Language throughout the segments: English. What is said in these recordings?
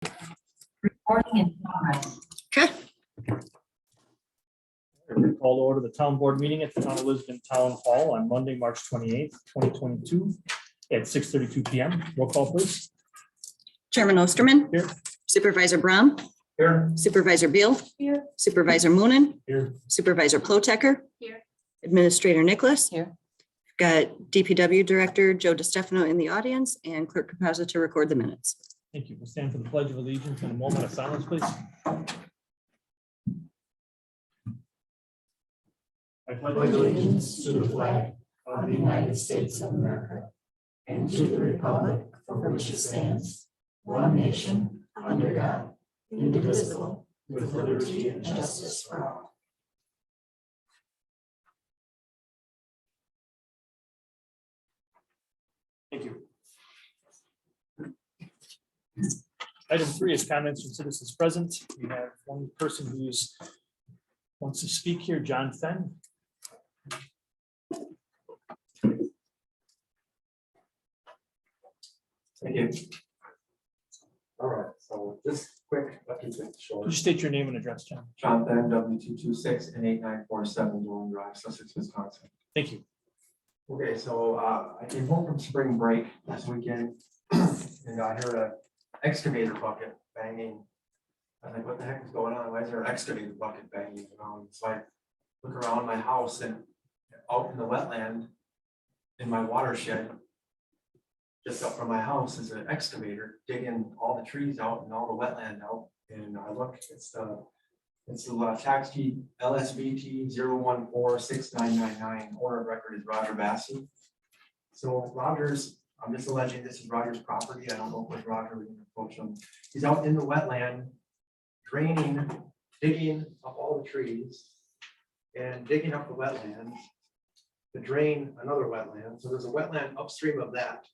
Recording in progress. Okay. Call to order the town board meeting at the Town of Lisbon Town Hall on Monday, March 28th, 2022 at 6:32 PM. Roll call, please. Chairman Osterman. Here. Supervisor Brown. Here. Supervisor Beal. Here. Supervisor Moonen. Here. Supervisor Plotecker. Here. Administrator Nicholas. Here. Got DPW Director Joe DeStefano in the audience and Clerk Capazza to record the minutes. Thank you. We'll stand for the pledge of allegiance in a moment of silence, please. I pledge allegiance to the flag of the United States of America and to the republic for which it stands, one nation, under God, indivisible, with liberty and justice for all. Thank you. Item 3 is comments from citizens present. We have one person who's wants to speak here, John Fenn. Thank you. All right, so just quick, I'll keep it Could short. you state your name and address, John? John Fenn, W226 and 8947 Dwelling Drive, Sussex, Wisconsin. Thank you. Okay, so I came home from spring break this weekend and I heard an excavator bucket banging. I was like, what the heck is going on? Why is there an excavator bucket banging around? So I look around my house and out in the wetland in my watershed, just up from my house is an excavator digging all the trees out and all the wetland out. And I look, it's the tax key LSBT 0146999. Owner of record is Roger Bassey. So Rogers, I'm just alleging this is Roger's property. I don't know if it was Roger, we can approach him. He's out in the wetland, draining, digging up all the trees and digging up the wetlands to drain another wetland. So there's a wetland upstream of that.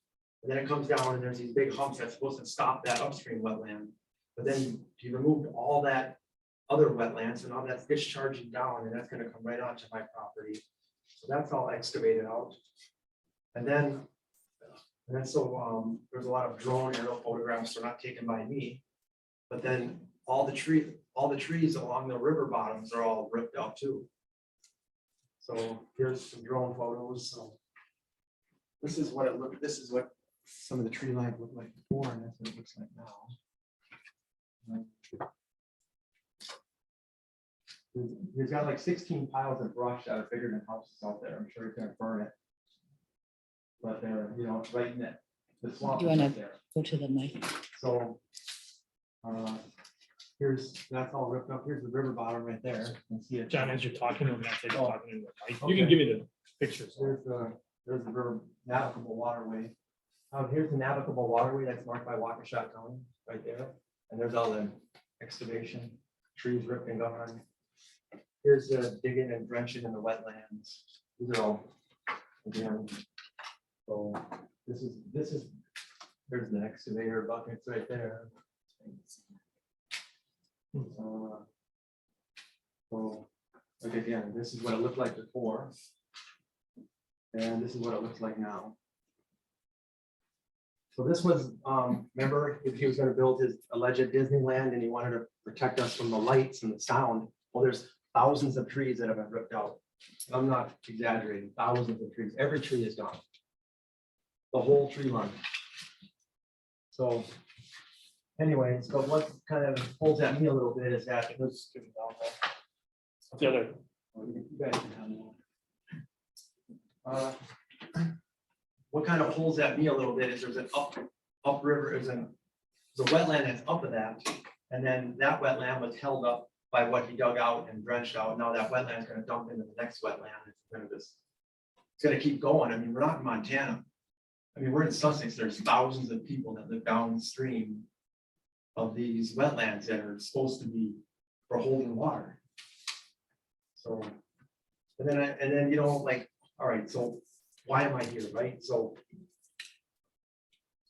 And then it comes down and there's these big humps that's supposed to stop that upstream wetland. But then he removed all that other wetlands, so now that's discharging down and that's gonna come right onto my property. So that's all excavated out. And then there's a lot of drone aerial photographs, they're not taken by me. But then all the trees along the river bottoms are all ripped out too. So here's some drone photos. So this is what some of the tree lines looked like before, and that's what it looks like now. He's got like 16 piles of brush that are bigger than houses out there. I'm sure he's gonna burn it. But they're, it's right in that, the swamp You is wanna- right there. Go to the mic. So, that's all ripped up. Here's the river bottom right there. You can see it. John, as you're talking, we're not Oh. talking into the mic. You Okay. can give me the pictures. There's the river navigable waterway. Here's the navigable waterway that's marked by Waukesha County right there. And there's all the excavation, trees ripped and gone. Here's the digging and drenching in the wetlands. These are all, again, so this is, there's the excavator buckets right there. So, like again, this is what it looked like before. And this is what it looks like now. So this was, remember, if he was gonna build his alleged Disneyland and he wanted to protect us from the lights and the sound. Well, there's thousands of trees that have been ripped out. I'm not exaggerating, thousands of trees. Every tree is gone. The whole tree line. So anyways, but what kind of pulls at me a little bit is that Let's give it down there. The other, you guys can have one. What kind of pulls at me a little bit is there's an upriver, there's a wetland that's up of that. And then that wetland was held up by what he dug out and drenched out. Now that wetland is gonna dump into the next wetland. It's gonna keep going. I mean, we're not in Montana. I mean, we're in Sussex. There's thousands of people that live downstream of these wetlands that are supposed to be for holding water. So, and then, all right, so why am I here, right? So,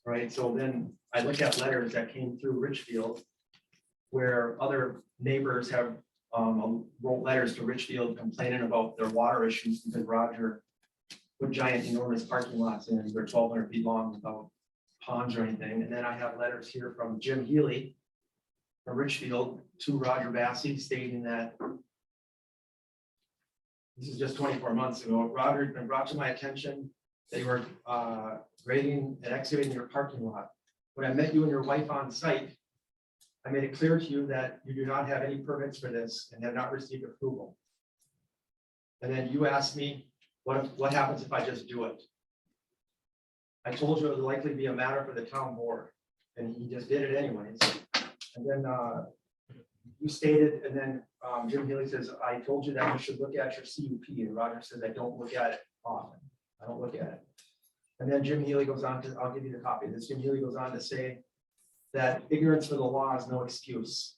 right, so then I look at letters that came through Richfield where other neighbors have wrote letters to Richfield complaining about their water issues because Roger put giant enormous parking lots in, they're 1,200 feet long without ponds or anything. And then I have letters here from Jim Healy, Richfield to Roger Bassey stating that this is just 24 months ago. Roger brought to my attention that you were grading and excavating your parking lot. When I met you and your wife on site, I made it clear to you that you do not have any permits for this and have not received approval. And then you asked me, what happens if I just do it? I told you it would likely be a matter for the town board, and he just did it anyways. And then you stated, and then Jim Healy says, I told you that you should look at your CUP, and Roger says, I don't look at it often. I don't look at it. And then Jim Healy goes on to, I'll give you the copy of this. Jim Healy goes on to say that ignorance for the law is no excuse.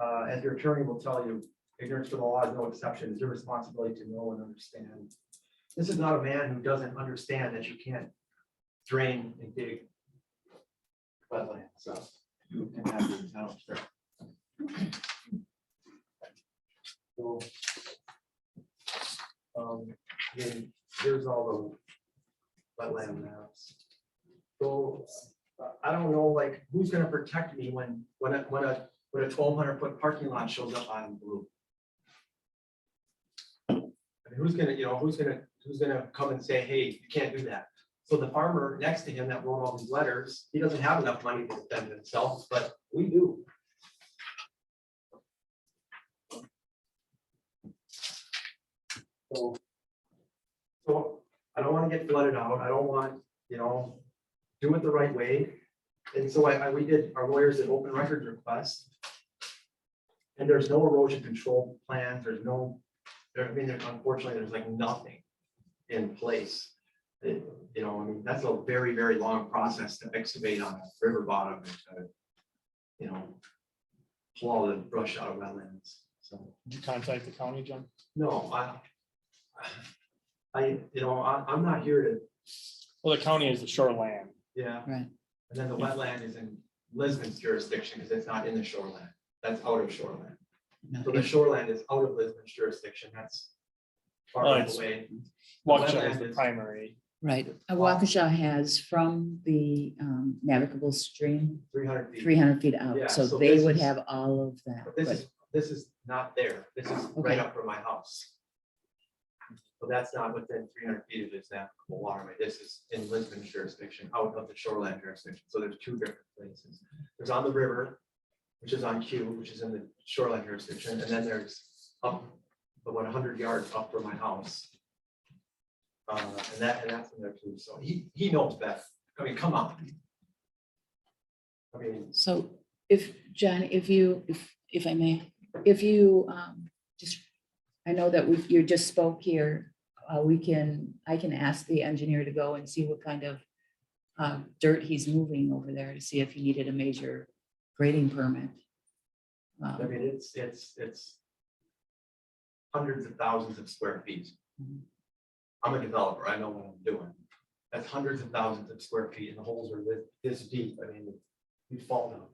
As your attorney will tell you, ignorance for the law is no exception. It's your responsibility to know and understand. This is not a man who doesn't understand that you can't drain and dig wetlands. So you can have your town, sure. So, again, here's all the wetland maps. So I don't know, like, who's gonna protect me when a 1,200-foot parking lot shows up on blue? I mean, who's gonna come and say, hey, you can't do that? So the farmer next to him that wrote all these letters, he doesn't have enough money to defend himself, but we do. So I don't want to get flooded out. I don't want, do it the right way. And so our lawyers did open records request. And there's no erosion control plans. Unfortunately, there's like nothing in place. That's a very, very long process to excavate on a river bottom and to, pull all the brush out of wetlands. So. Did you contact the county, John? No, I'm not here to, Well, the county is the shoreland. yeah. Right. And then the wetland is in Lisbon's jurisdiction because it's not in the shoreland. That's out of shoreland. So the shoreland is out of Lisbon's jurisdiction. That's far Well, enough it's- away. Waukesha is wetland the is- primary. Right. Waukesha has from the navigable stream 300 feet. 300 feet out, Yeah, so so they this would is- have all of that. But this is not there. This is right Okay. up from my house. So that's not within 300 feet of this navigable waterway. This is in Lisbon's jurisdiction, out of the shoreland jurisdiction. So there's two different places. There's on the river, which is on Q, which is in the shoreline jurisdiction, and then there's up about 100 yards up from my house. And that's in there too. So he knows best. I mean, come on. I mean, So if, John, if I may, just, I know that you just spoke here, I can ask the engineer to go and see what kind of dirt he's moving over there to see if he needed a major grading permit. I mean, it's hundreds of thousands of square feet. Mhm. I'm a developer. I know what I'm doing. That's hundreds of thousands of square feet and the holes are this deep. I mean, you fall down.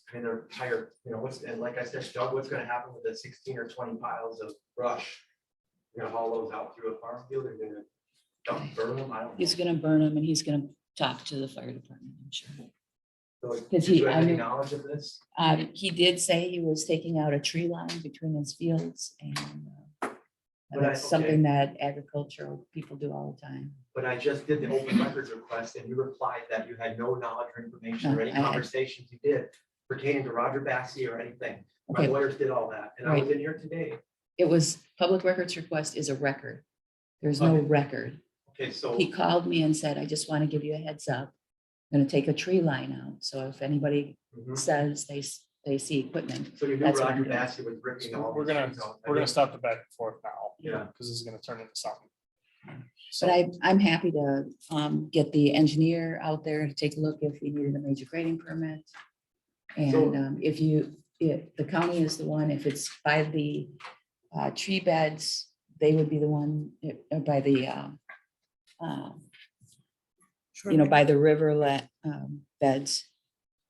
I mean, they're tired, and like I said, Doug, what's gonna happen with the 16 or 20 piles of brush? You're gonna haul those out through a farm field, or you're gonna burn them? I don't know. He's gonna burn them and he's gonna talk to the fire department, I'm sure. So, Because do you I have any knew- knowledge of this? He did say he was taking out a tree line between his fields and But that's okay. something that agricultural people do all the time. But I just did the open records request and you replied that you had no knowledge or information or any I- conversations you did pertaining to Roger Bassey or anything. My Okay. lawyers did all that, and I was in here today. It was, public records request is a record. There's no Okay. record. Okay, so, He called me and said, I just want to give you a heads up. I'm gonna take a tree line out. So if anybody mhm. says they see equipment, So you knew That's what I'm Roger doing. Bassey was ripping all. We're these gonna, trees out. I we're gonna didn't- stop the back and forth now. Yeah. Because this is gonna turn into something. but I'm happy to get the engineer out there to take a look if he needed a major grading permit. So- And if the county is the one, if it's by the tree beds, they would be the one by the, by the river beds.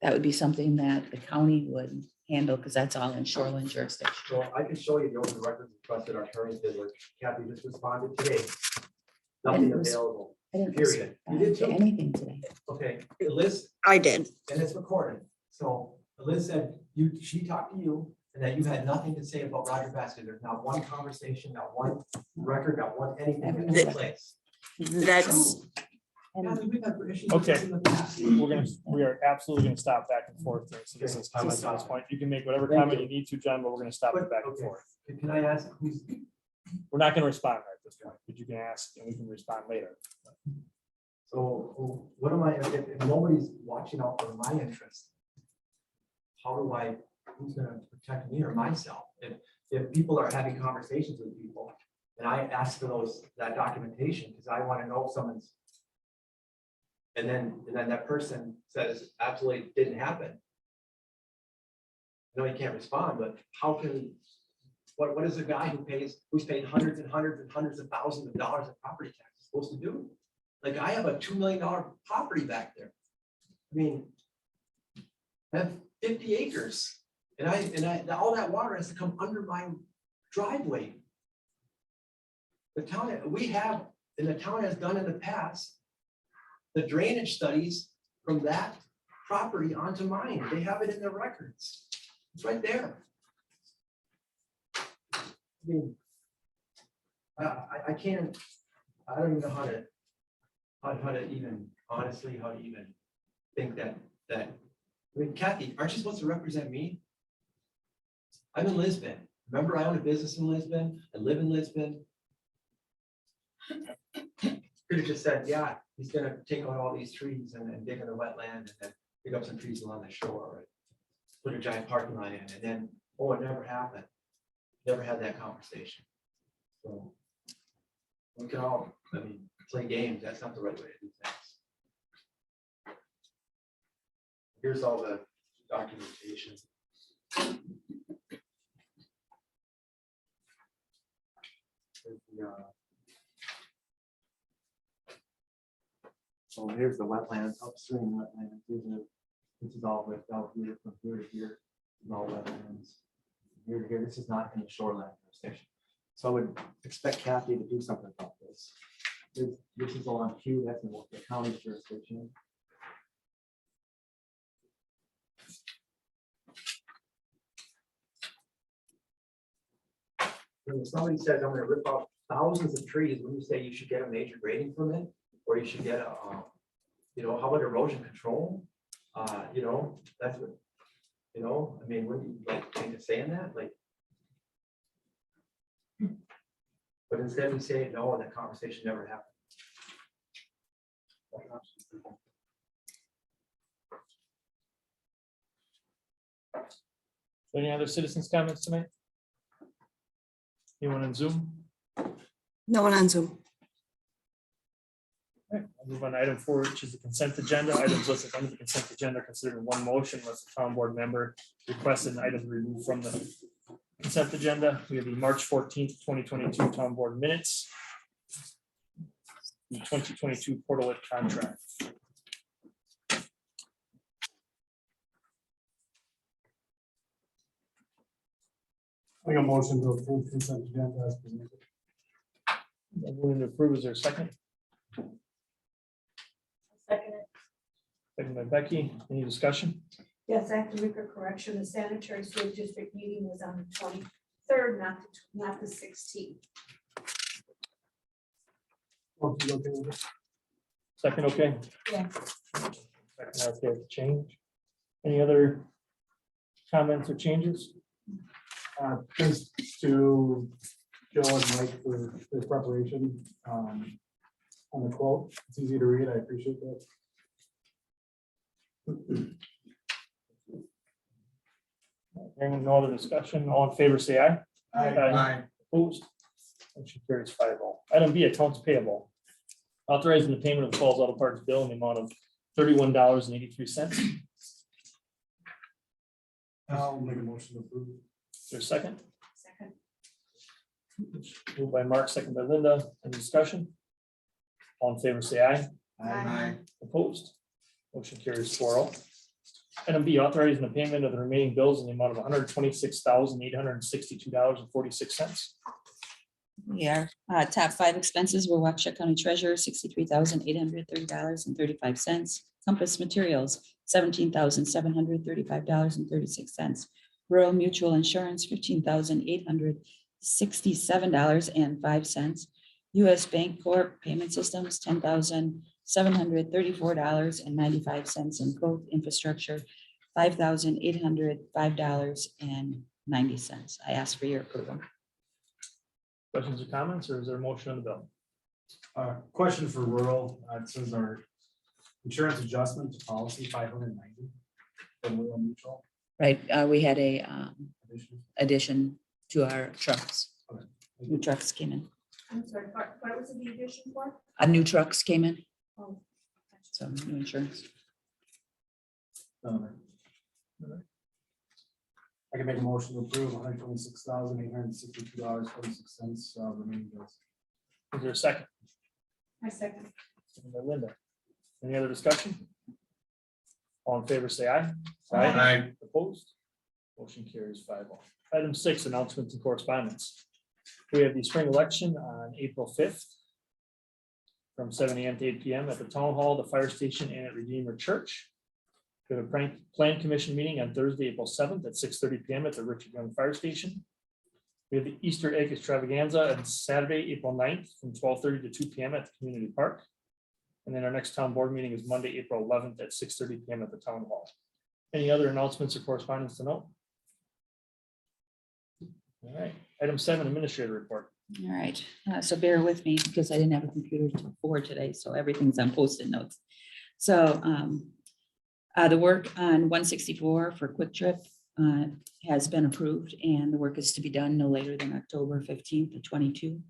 That would be something that the county would handle because that's all in shoreline jurisdiction. So I can show you the open records request that our attorneys did, like Kathy just responded today. Nothing And it was- available, I didn't period. You did respond to too. anything today. Okay, the list, I did. and it's recorded, so the Liz said, she talked to you and that you had nothing to say about Roger Basket. There's not one conversation, not one record, not one anything that took place. That's, Kathy, we've had issues with Okay. this in the past. We are absolutely gonna stop back and forth there. So this is comments at this point. You can make whatever comment you need to, John, but we're gonna stop it back and Okay. forth. Can I ask, who's, We're not gonna respond right at this point, but you can ask and we can respond later. so what am I, if nobody's watching out for my interest? How do I, who's gonna protect me or myself? If people are having conversations with people and I ask for that documentation, because I want to know if someone's. And then that person says absolutely didn't happen. No, you can't respond, but how can, what is a guy who's paid hundreds and hundreds and hundreds of thousands of dollars in property taxes supposed to do? Like I have a $2 million property back there. I mean, I have 50 acres and all that water has to come under my driveway. The town, the town has done in the past, the drainage studies from that property onto mine. They have it in their records. It's right there. I mean, I can't, I don't even know how to even, honestly, how to even think that, I mean, Kathy, aren't you supposed to represent me? I'm in Lisbon. Remember, I own a business in Lisbon. I live in Lisbon. Could have just said, yeah, he's gonna take out all these trees and dig in the wetland and then pick up some trees along the shore. Right? Put a giant parking lot in and then, oh, it never happened. Never had that conversation. So we can all, I mean, play games. That's not the right way to do things. Here's all the documentation. So here's the wetlands, upstream wetlands. This is all with out here from here to here. This is all wetlands. Here to here. This is not in the shoreline jurisdiction. So I would expect Kathy to do something about this. This is along Q, that's in the county's jurisdiction. When somebody says, I'm gonna rip out thousands of trees, when you say you should get a major grading permit, or you should get a, how about erosion control? That's what, I mean, wouldn't you like think of saying that, like? But instead we say, no, and that conversation never happened. Any other citizens' comments tonight? Anyone on Zoom? no one on Zoom. I'll move on to item 4, which is the consent agenda. Items listed under the consent agenda are considered in one motion unless the town board member requests an item removed from the consent agenda. We have the March 14th, 2022 town board minutes. The 2022 Portalit contract. Make a motion to approve consent agenda as presented. Moving to approve, is there a second? Second it. Second by Becky, any discussion? Yes, I have to make a correction. The sanitary sewer district meeting was on the 23rd, not the 16th. Motion okay with it? Second, okay? Yeah. Second, okay, change. Any other comments or changes? Thanks to Joe and Mike for their preparation on the quote. It's easy to read. I appreciate that. Hearing no other discussion, all in favor, say aye. Aye. Opposed? Motion carries 5-0. Item B, accounts payable. Authorizing the payment of the Falls Auto Parts bill in the amount of $31.83. I'll make a motion to approve. Is there a second? Second. Moved by Mark, second by Linda. Any discussion? All in favor, say aye. Aye. Opposed? Motion carries 4-0. Item B, authorizing the payment of the remaining bills in the amount of $126,862.46. Yeah, top 5 expenses were Waukesha County Treasurer, $63,830.35. Compass Materials, $17,735.36. Rural Mutual Insurance, $15,867.05. US Bank Corp. Payment Systems, $10,734.95. And Growth Infrastructure, $5,805.90. I ask for your approval. Questions or comments, or is there a motion on the bill? Question for rural, it says our insurance adjustment to policy 590 from Rural Mutual. Right, we had a addition. addition to our trucks. New trucks came in. I'm sorry, what was the addition for? New trucks came in, Oh, so new insurance. I can make a motion to approve $126,862.46 remaining bills. Is there a second? I second. Second by Linda. Any other discussion? All in favor, say aye. Aye. Opposed? Motion carries 5-0. Item 6, announcements and correspondence. We have the spring election on April 5th from 7 AM to 8 PM at the Town Hall, the Fire Station, and at Redeemer Church. We have a Plan Commission meeting on Thursday, April 7th at 6:30 PM at the Richard Young Fire Station. We have the Easter Egg Extravaganza on Saturday, April 9th from 12:30 to 2 PM at the Community Park. And then our next town board meeting is Monday, April 11th at 6:30 PM at the Town Hall. Any other announcements or correspondence to note? All right, item 7, administrator report. All right, so bear with me because I didn't have a computer till 4 today, so everything's on Post-it notes. So the work on 164 for Quick Trip has been approved, and the work is to be done no later than October 15th of 22.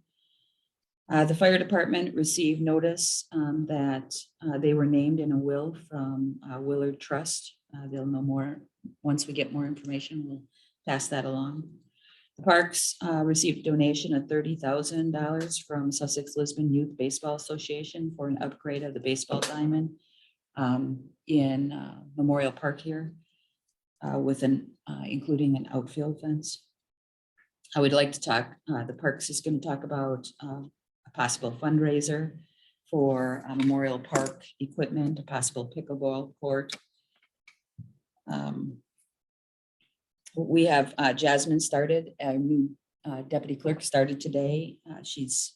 The fire department received notice that they were named in a will from Willard Trust. They'll know more once we get more information. We'll pass that along. The Parks received a donation of $30,000 from Sussex Lisbon Youth Baseball Association for an upgrade of the baseball diamond in Memorial Park here with including an outfield fence. I would like to talk, the Parks is going to talk about a possible fundraiser for Memorial Park equipment, a possible pickleball court. We have Jasmine started, our new deputy clerk started today. She's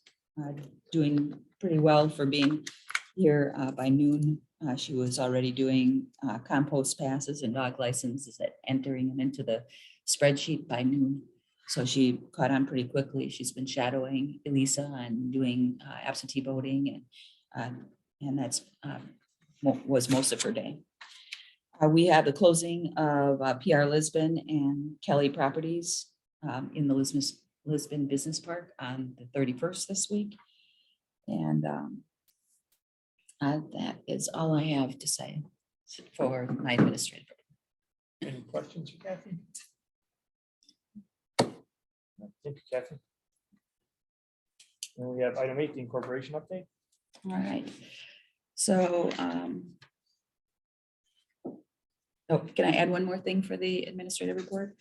doing pretty well for being here by noon. She was already doing compost passes and dog licenses, entering them into the spreadsheet by noon. So she caught on pretty quickly. She's been shadowing Elisa and doing absentee voting, and that's was most of her day. We have the closing of PR Lisbon and Kelly Properties in the Lisbon Business Park on the 31st this week. And that is all I have to say for my administrative. Any questions for Kathy? Thank you, Kathy. And we have item 8, the incorporation update. All right. So, oh, can I add one more thing for the administrative report?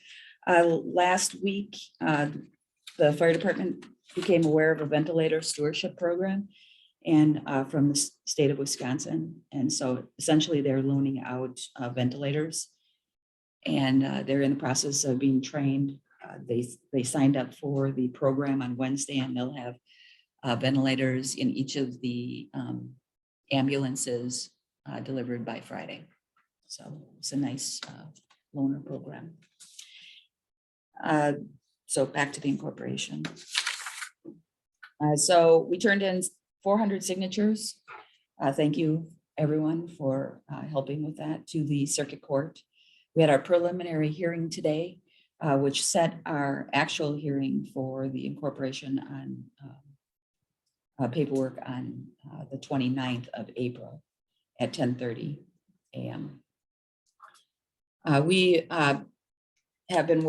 Last week, the fire department became aware of a ventilator stewardship program and from the state of Wisconsin. And so essentially they're loaning out ventilators, and they're in the process of being trained. They signed up for the program on Wednesday, and they'll have ventilators in each of the ambulances delivered by Friday. So it's a nice loaner program. So back to the incorporation. So we turned in 400 signatures. Thank you, everyone, for helping with that to the circuit court. We had our preliminary hearing today, which set our actual hearing for the incorporation on paperwork on the 29th of April at 10:30 a.m. We have been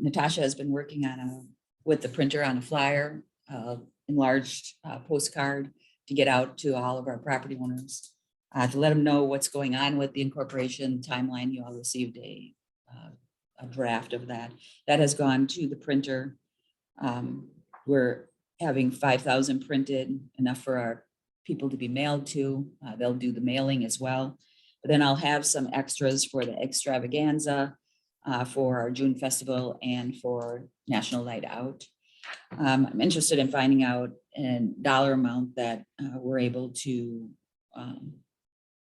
Natasha has been working on with the printer on a flyer, enlarged postcard to get out to all of our property owners to let them know what's going on with the incorporation timeline. You all received a draft of that. That has gone to the printer. We're having 5,000 printed, enough for our people to be mailed to. They'll do the mailing as well. But then I'll have some extras for the extravaganza, for our June festival and for National Night Out. I'm interested in finding out a dollar amount that we're able to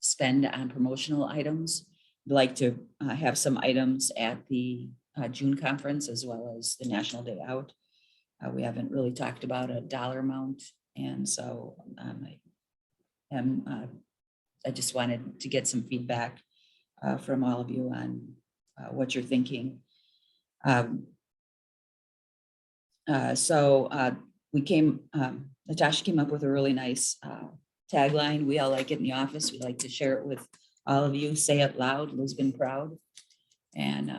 spend on promotional items. I'd like to have some items at the June conference as well as the National Day Out. We haven't really talked about a dollar amount, and so I just wanted to get some feedback from all of you on what you're thinking. Natasha came up with a really nice tagline. We all like it in the office. We like to share it with all of you. Say it loud, Lisbon proud. And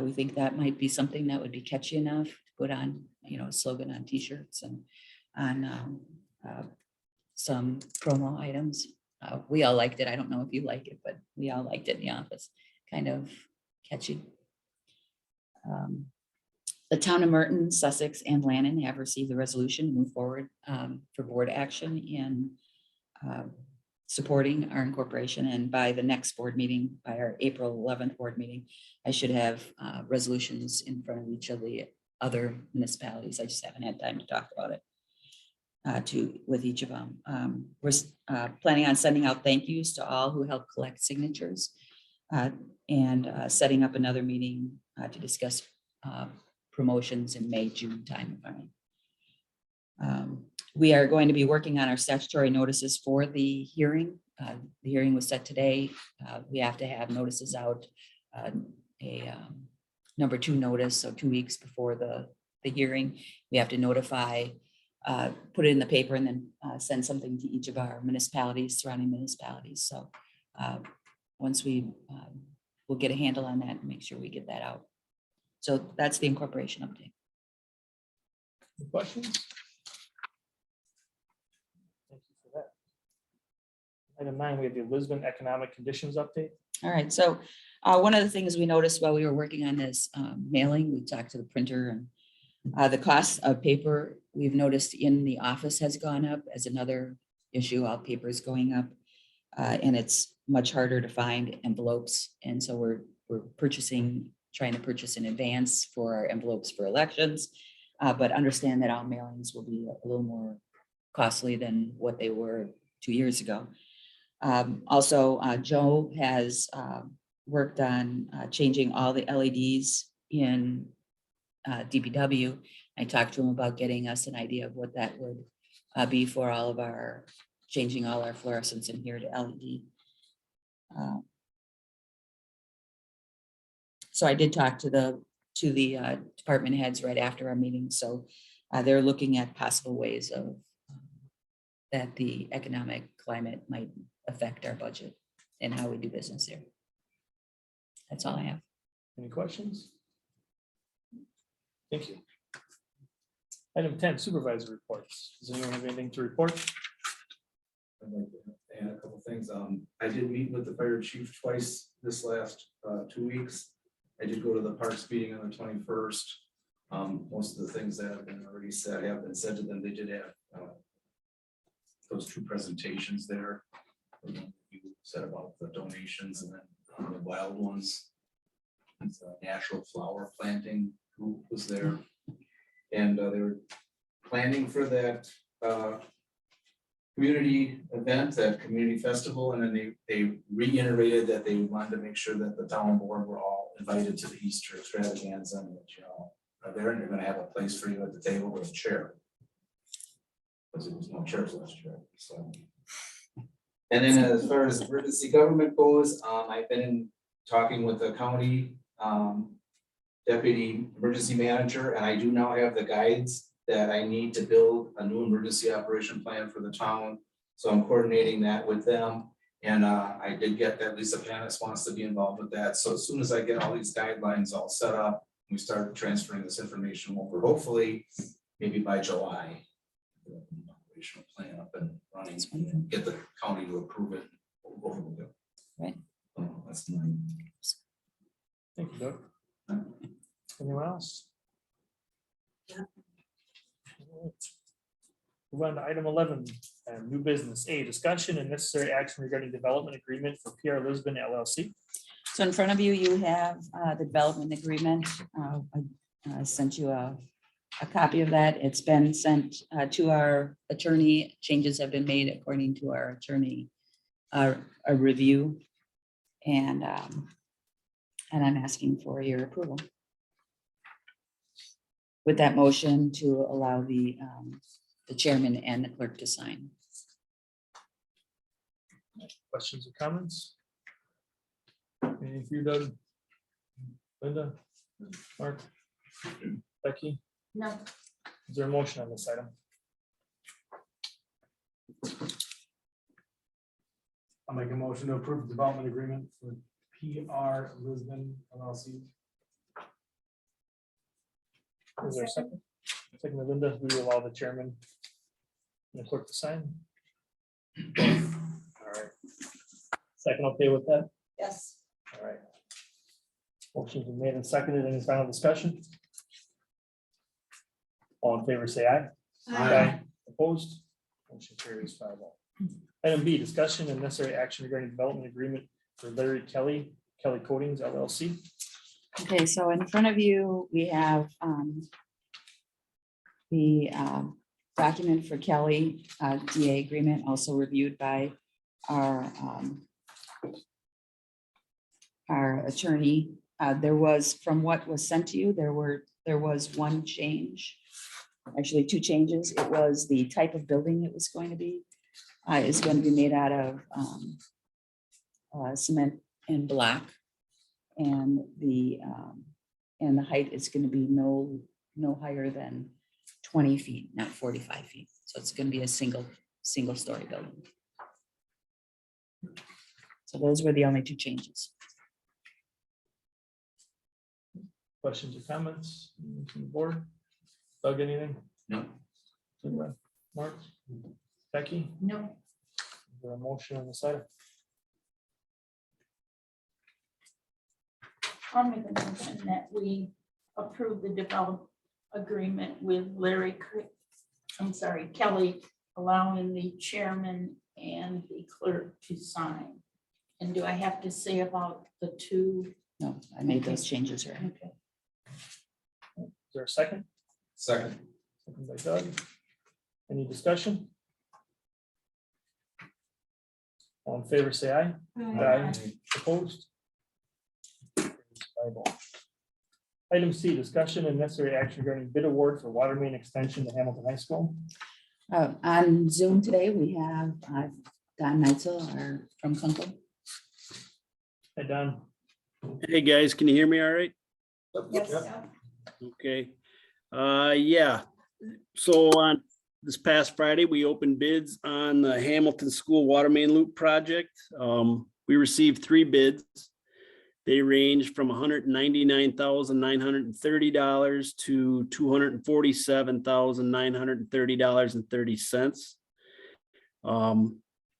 we think that might be something that would be catchy enough to put on, a slogan on t-shirts and on some promo items. We all liked it. I don't know if you like it, but we all liked it in the office. Kind of catchy. The town of Merton, Sussex, and Lannon have received the resolution to move forward for board action in supporting our incorporation. And by the next board meeting, by our April 11th board meeting, I should have resolutions in front of each of the other municipalities. I just haven't had time to talk about it with each of them. We're planning on sending out thank yous to all who helped collect signatures and setting up another meeting to discuss promotions in May, June timeframe. We are going to be working on our statutory notices for the hearing. The hearing was set today. We have to have notices out, a number 2 notice, so 2 weeks before the hearing. We have to notify, put it in the paper, and then send something to each of our municipalities, surrounding municipalities. So once we'll get a handle on that and make sure we get that out. So that's the incorporation update. Any questions? Thank you for that. Item 9, we have the Lisbon Economic Conditions Update. All right, so one of the things we noticed while we were working on this mailing, we talked to the printer, and the cost of paper we've noticed in the office has gone up as another issue. All paper is going up, and it's much harder to find envelopes. And so we're trying to purchase in advance for our envelopes for elections, but understand that all mailings will be a little more costly than what they were 2 years ago. Also, Joe has worked on changing all the LEDs in DPW. I talked to him about getting us an idea of what that would be for all of our, changing all our fluorescents in here to LED. So I did talk to the department heads right after our meeting. So they're looking at possible ways of that the economic climate might affect our budget and how we do business here. That's all I have. Any questions? Thank you. Item 10, supervisor reports. Does anyone have anything to report? I'd like to add a couple things. I did meet with the fire chief twice this last 2 weeks. I did go to the parks meeting on the 21st. Most of the things that have been already said have been said to them. They did have those 2 presentations there. You said about the donations, and then the wild ones. And the natural flower planting group was there. And they were planning for that community event, that community festival, and then they reiterated that they wanted to make sure that the town board were all invited to the Easter extravaganza, and that are there, and you're going to have a place for you at the table with a chair, because there was no chairs last year. So, and then as far as emergency government goes, I've been talking with the county deputy emergency manager, and I do now have the guides that I need to build a new emergency operation plan for the town. So I'm coordinating that with them. And I did get that Lisa Panis wants to be involved with that. So as soon as I get all these guidelines all set up, we start transferring this information over, hopefully, maybe by July. The operational plan up and running, and get the county to approve it. Over with it. Right. That's mine. Thank you, Doug. Anyone else? Move on to item 11, new business. A, discussion and necessary action regarding development agreement for PR Lisbon LLC. So in front of you, you have the development agreement. I sent you a copy of that. It's been sent to our attorney. Changes have been made according to our attorney, a review. And I'm asking for your approval. With that motion to allow the chairman and the clerk to sign. Questions or comments? Anything for you, Doug? Linda? Mark? Becky? No. Is there a motion on this item? I'll make a motion to approve the development agreement for PR Lisbon LLC. Is there a second? Second, by Linda, we will allow the chairman and the clerk to sign. All right. Second, okay with that? Yes. All right. Motion's been made and seconded. Any final discussion? All in favor, say aye. Opposed? Motion carries 5-0. Item B, discussion and necessary action regarding development agreement for Larry Kelly Coatings LLC. Okay, so in front of you, we have the document for Kelly, DA agreement, also reviewed by our attorney. There was, from what was sent to you, there was one change, actually 2 changes. It was the type of building it was going to be. Is going to be made out of cement and block. And the height is going to be no higher than 20 feet, not 45 feet. So it's going to be a single story building. So those were the only 2 changes. Questions or comments from the board? Doug, anything? No. Linda? Mark? Becky? No. Is there a motion on this item? I'll make a motion that we approve the development agreement with Kelly, allowing the chairman and the clerk to sign. And do I have to say about the 2? No, I made those changes right. Okay. Is there a second? Second. Second by Doug. Any discussion? All in favor, say aye. Aye. Opposed? Item C, discussion and necessary action regarding bid award for water main extension to Hamilton High School. On Zoom today, we have Don Neitzel from Kunkel. Hey, Don. Hey, guys, can you hear me all right? Yes. Okay. Yeah, so on this past Friday, we opened bids on the Hamilton School Water Main Loop project. We received 3 bids. They range from $199,930 to $247,930.30.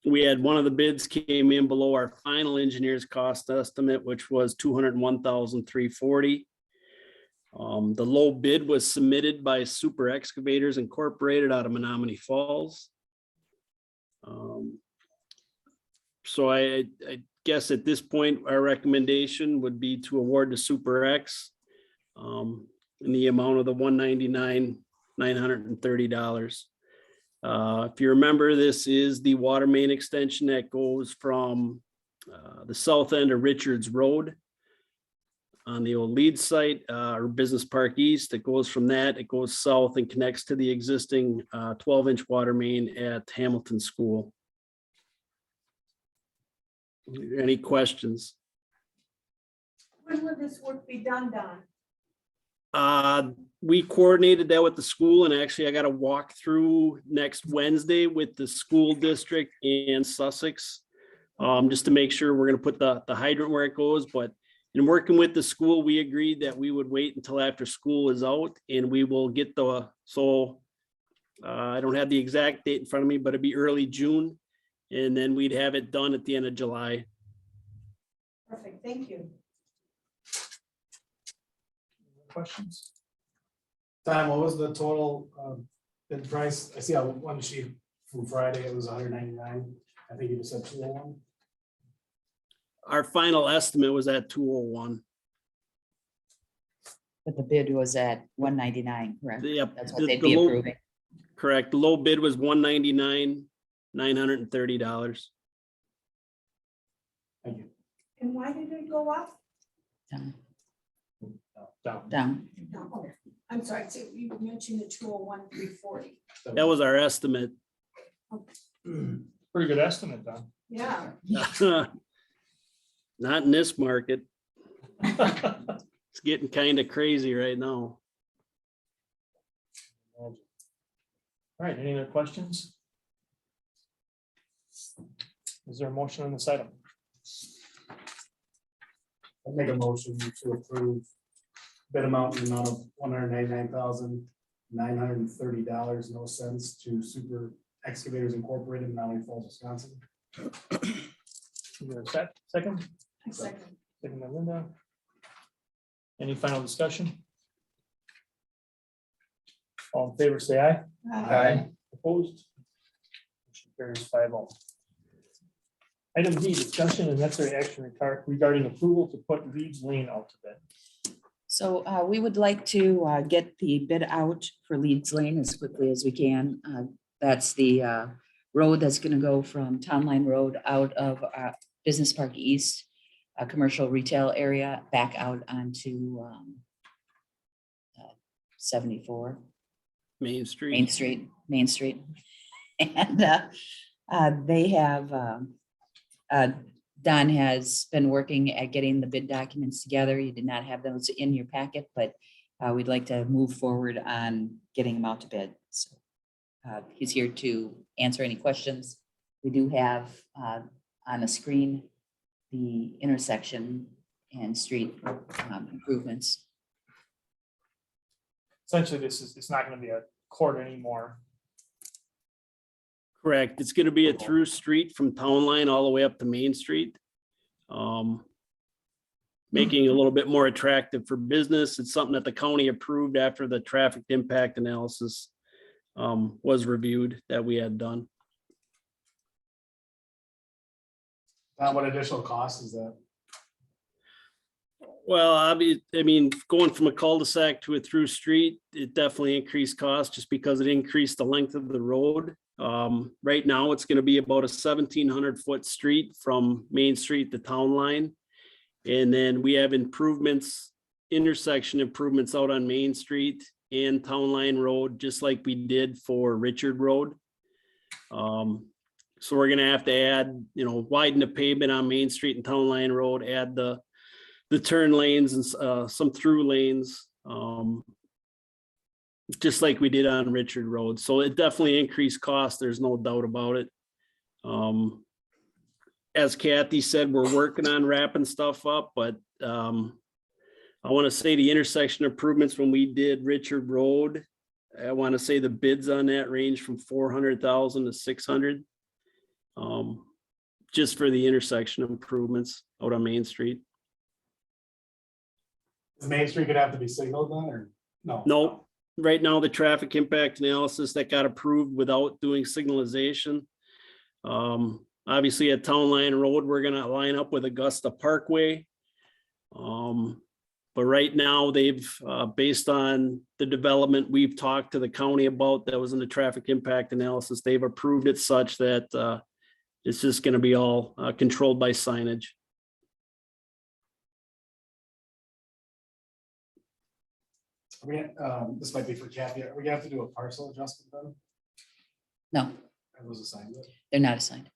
We had one of the bids came in below our final engineer's cost estimate, which was $201,340. The low bid was submitted by Super Excavators Incorporated out of Menominee Falls. So I guess at this point, our recommendation would be to award to Super X in the amount of the $199,930. If you remember, this is the water main extension that goes from the south end of Richards Road on the old Lead site or Business Park East. It goes from that, it goes south and connects to the existing 12-inch water main at Hamilton School. Any questions? When will this work be done, Don? We coordinated that with the school, and actually I got a walk through next Wednesday with the school district and Sussex. Just to make sure we're gonna put the hydrant where it goes, but in working with the school, we agreed that we would wait until after school is out and we will get I don't have the exact date in front of me, but it'd be early June. And then we'd have it done at the end of July. Perfect, thank you. Questions? Tom, what was the total The price, I see on one sheet from Friday, it was 199. I think you just said 201. Our final estimate was at 201. But the bid was at 199, correct? Yep. That's the- what they'd the be low- approving. Correct. The low bid was $199, $930. Thank you. And why did it go up? Down, Down. down. No, oh, I'm sorry, so you mentioned the 201, 340. That was our estimate. Pretty good estimate, Don. Yeah, Not in this market. It's getting kind of crazy right now. All right, any other questions? Is there a motion on this item? I'd make a motion to approve bid amount in the amount of $199,930, no cents to Super Excavators Incorporated in Mount Falls, Wisconsin. Is there a second? I second. Second by Linda. Any final discussion? All in favor, say aye. Opposed? Motion carries 5-0. Item D, discussion and necessary action regarding approval to put Leeds Lane out to bid. So we would like to get the bid out for Leeds Lane as quickly as we can. That's the road that's going to go from Town Line Road out of Business Park East, a commercial retail area, back out onto 74 Main Street. Main Street. And they have, Don has been working at getting the bid documents together. You did not have those in your packet, but we'd like to move forward on getting them out to bid. So he's here to answer any questions. We do have on the screen the intersection and street improvements. Essentially, it's not going to be a court anymore. Correct. It's gonna be a through street from Town Line all the way up to Main Street. Making it a little bit more attractive for business. It's something that the county approved after the traffic impact analysis was reviewed that we had done. What additional cost is that? Well, I mean, going from a cul-de-sac to a through street, it definitely increased cost just because it increased the length of the road. Right now, it's gonna be about a 1,700-foot street from Main Street to Town Line. And then we have improvements, intersection improvements out on Main Street and Town Line Road, just like we did for Richard Road. So we're gonna have to add, widen the pavement on Main Street and Town Line Road, add the turn lanes and some through lanes. Just like we did on Richard Road. So it definitely increased cost. There's no doubt about it. As Kathy said, we're working on wrapping stuff up, but I want to say the intersection improvements when we did Richard Road, I want to say the bids on that range from 400,000 to 600. Just for the intersection improvements out on Main Street. Is Main Street gonna have to be signaled then or no? No, right now, the traffic impact analysis that got approved without doing signalization. Obviously at Town Line Road, we're gonna line up with Augusta Parkway. But right now, they've, based on the development we've talked to the county about, that was in the traffic impact analysis, they've approved it such that it's just gonna be all controlled by signage. This might be for Kathy. Are we gonna have to do a parcel adjustment then? No, Are those assigned? they're not assigned.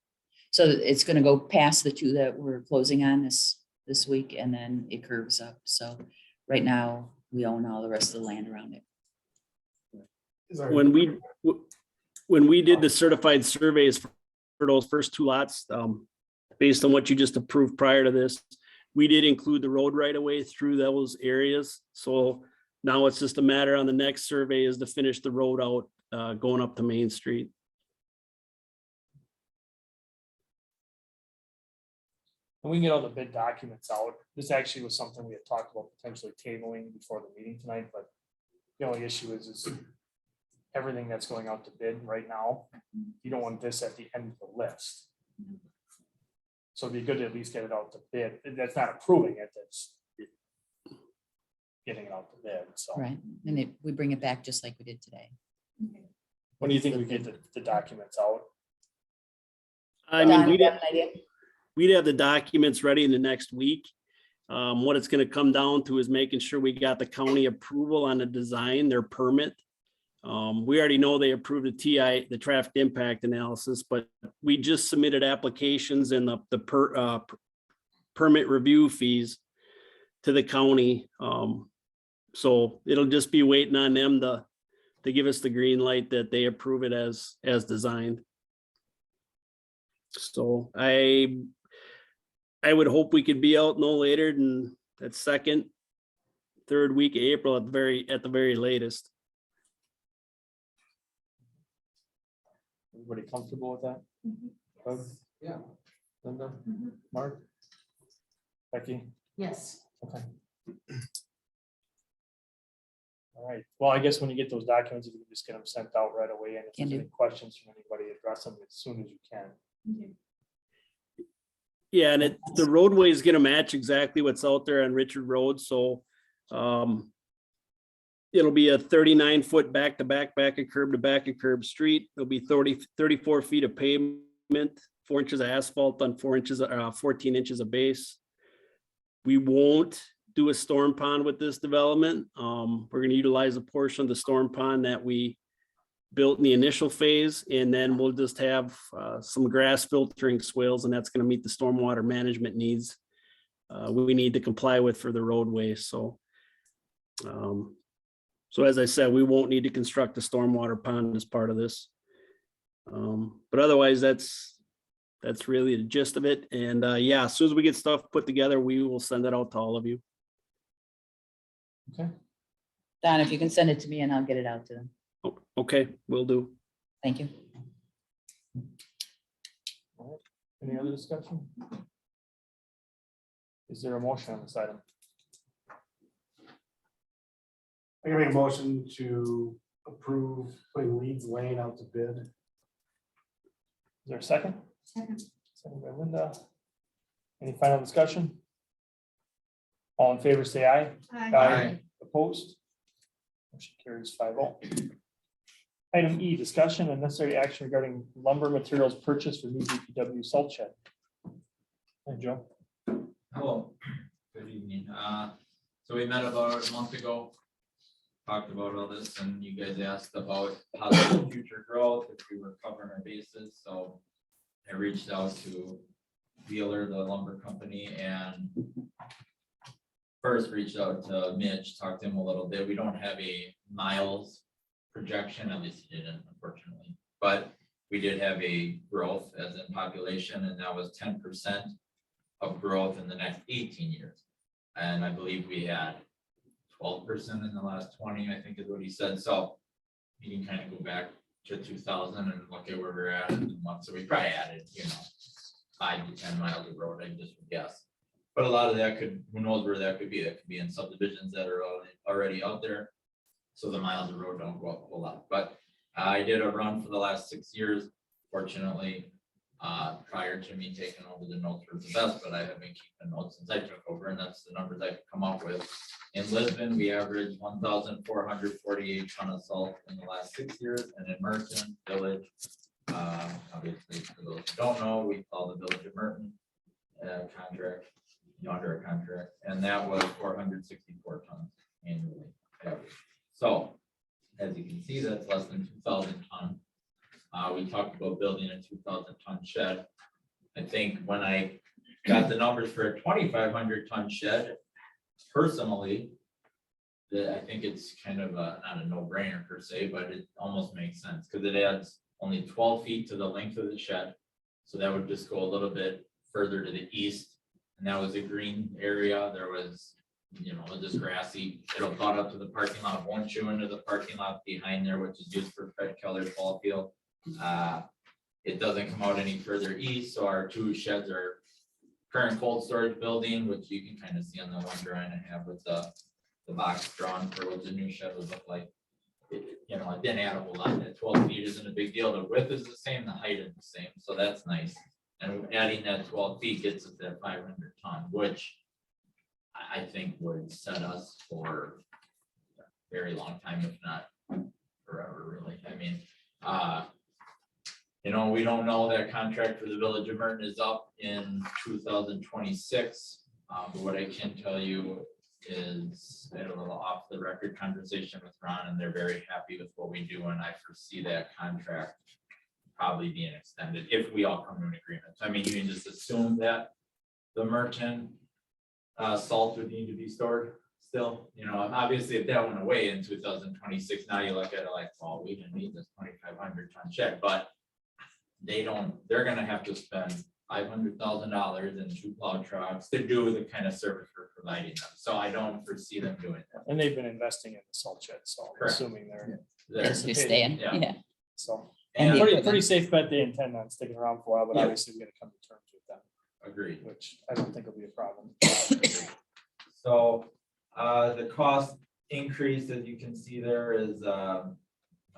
So it's gonna go past the two that we're closing on this week, and then it curves up. So right now, we own all the rest of the land around it. Is there- When we did the certified surveys for those first two lots, based on what you just approved prior to this, we did include the road right away through those areas. So now it's just a matter on the next survey is to finish the road out, going up to Main Street. And we can get all the bid documents out. This actually was something we had talked about potentially tabling before the meeting tonight, but the only issue is everything that's going out to bid right now. You don't want this at the end of the list. So it'd be good to at least get it out to bid. That's not approving it, that's getting it out to bid, so. Right, and we bring it back just like we did today. When do you think we get the documents out? I Don, mean, you got an idea? we'd have the documents ready in the next week. What it's gonna come down to is making sure we got the county approval on the design, their permit. We already know they approved the TI, the traffic impact analysis, but we just submitted applications and the permit review fees to the county. So it'll just be waiting on them to give us the green light that they approve it as designed. So I would hope we could be out no later than that second, third week of April at the very latest. Everybody comfortable with that? Doug? Yeah. Linda? Mark? Becky? Yes. Okay. All right, well, I guess when you get those documents, you can just get them sent out right away, and if Can there's do. any questions from anybody, address them as soon as you can. Yeah, and the roadway is gonna match exactly what's out there on Richard Road, so it'll be a 39-foot back to back of curb street. It'll be 34 feet of pavement, 4 inches of asphalt on 14 inches of base. We won't do a storm pond with this development. We're gonna utilize a portion of the storm pond that we built in the initial phase, and then we'll just have some grass filtering swales, and that's gonna meet the stormwater management needs we need to comply with for the roadway, so. So as I said, we won't need to construct a stormwater pond as part of this. But otherwise, that's really the gist of it, and yeah, as soon as we get stuff put together, we will send it out to all of you. Okay, Don, if you can send it to me and I'll get it out to them. Oh, okay, will do. Thank you. any other discussion? Is there a motion on this item? I can make a motion to approve putting Leeds Lane out to bid. Is there a second? Second. Second by Linda. Any final discussion? All in favor, say aye. Aye. Opposed? Motion carries 5-0. Item E, discussion and necessary action regarding lumber materials purchase for new DPW salt shed. Hey, Joe. Hello, good evening. So we met about a month ago. Talked about all this and you guys asked about possible future growth, if we were covering our bases, so I reached out to Wheeler, the lumber company, and first reached out to Mitch, talked to him a little bit. We don't have a miles projection, at least he didn't, unfortunately, but we did have a growth as in population, and that was 10% of growth in the next 18 years. And I believe we had 12% in the last 20, I think is what he said. So you can kind of go back to 2000 and look at where we're at in a month. So we probably added, 5 to 10 miles of road, I just would guess. But a lot of that could, who knows where that could be? That could be in subdivisions that are already out there. So the miles of road don't go up a whole lot. But I did a run for the last 6 years. Fortunately, prior to me taking over, the notes were the best, but I have been keeping notes since I took over, and that's the numbers I could come up with. In Lisbon, we averaged 1,448 ton of salt in the last 6 years, and in Merton Village, obviously, for those who don't know, we call the Village of Merton contract, under a contract, and that was 464 tons annually. Average. So, as you can see, that's less than 2,000 ton. We talked about building a 2,000 ton shed. I think when I got the numbers for a 2,500 ton shed, personally, I think it's kind of not a no brainer per se, but it almost makes sense because it adds only 12 feet to the length of the shed. So that would just go a little bit further to the east. And that was a green area. There was, just grassy. It'll butt up to the parking lot, won't chew into the parking lot behind there, which is used for Fred Keller's ball field. It doesn't come out any further east, so our 2 sheds are current cold storage building, which you can kind of see on the one drawing I have with the box drawn for what the new shed would look like. You know, it didn't add a whole lot. That 12 feet isn't a big deal. The width is the same, the height is the same, so that's nice. And adding that 12 feet gets us that 500 ton, which I think would set us for a very long time, if not forever, really. I mean, you know, we don't know that contract for the Village of Merton is up in 2026. But what I can tell you is I had a little off the record conversation with Ron, and they're very happy with what we do, and I foresee that contract probably being extended if we all come to an agreement. I mean, you can just assume that the Merton salt would need to be stored still, you know, and obviously if that went away in 2026, now you look at it like, well, we didn't need this 2,500 ton shed, but they're gonna have to spend $500,000 in 2 plow trucks to do the kind of service we're providing them. So I don't foresee them doing that. And they've been investing in the salt shed, so I'm Correct. assuming they're, Yes, you're staying, Yeah. yeah. so. And the And Pretty safe bet they intend on sticking around for a while, but Yeah. obviously we gotta come to terms with them, agreed. which I don't think will be a problem. So, the cost increase, as you can see there is, I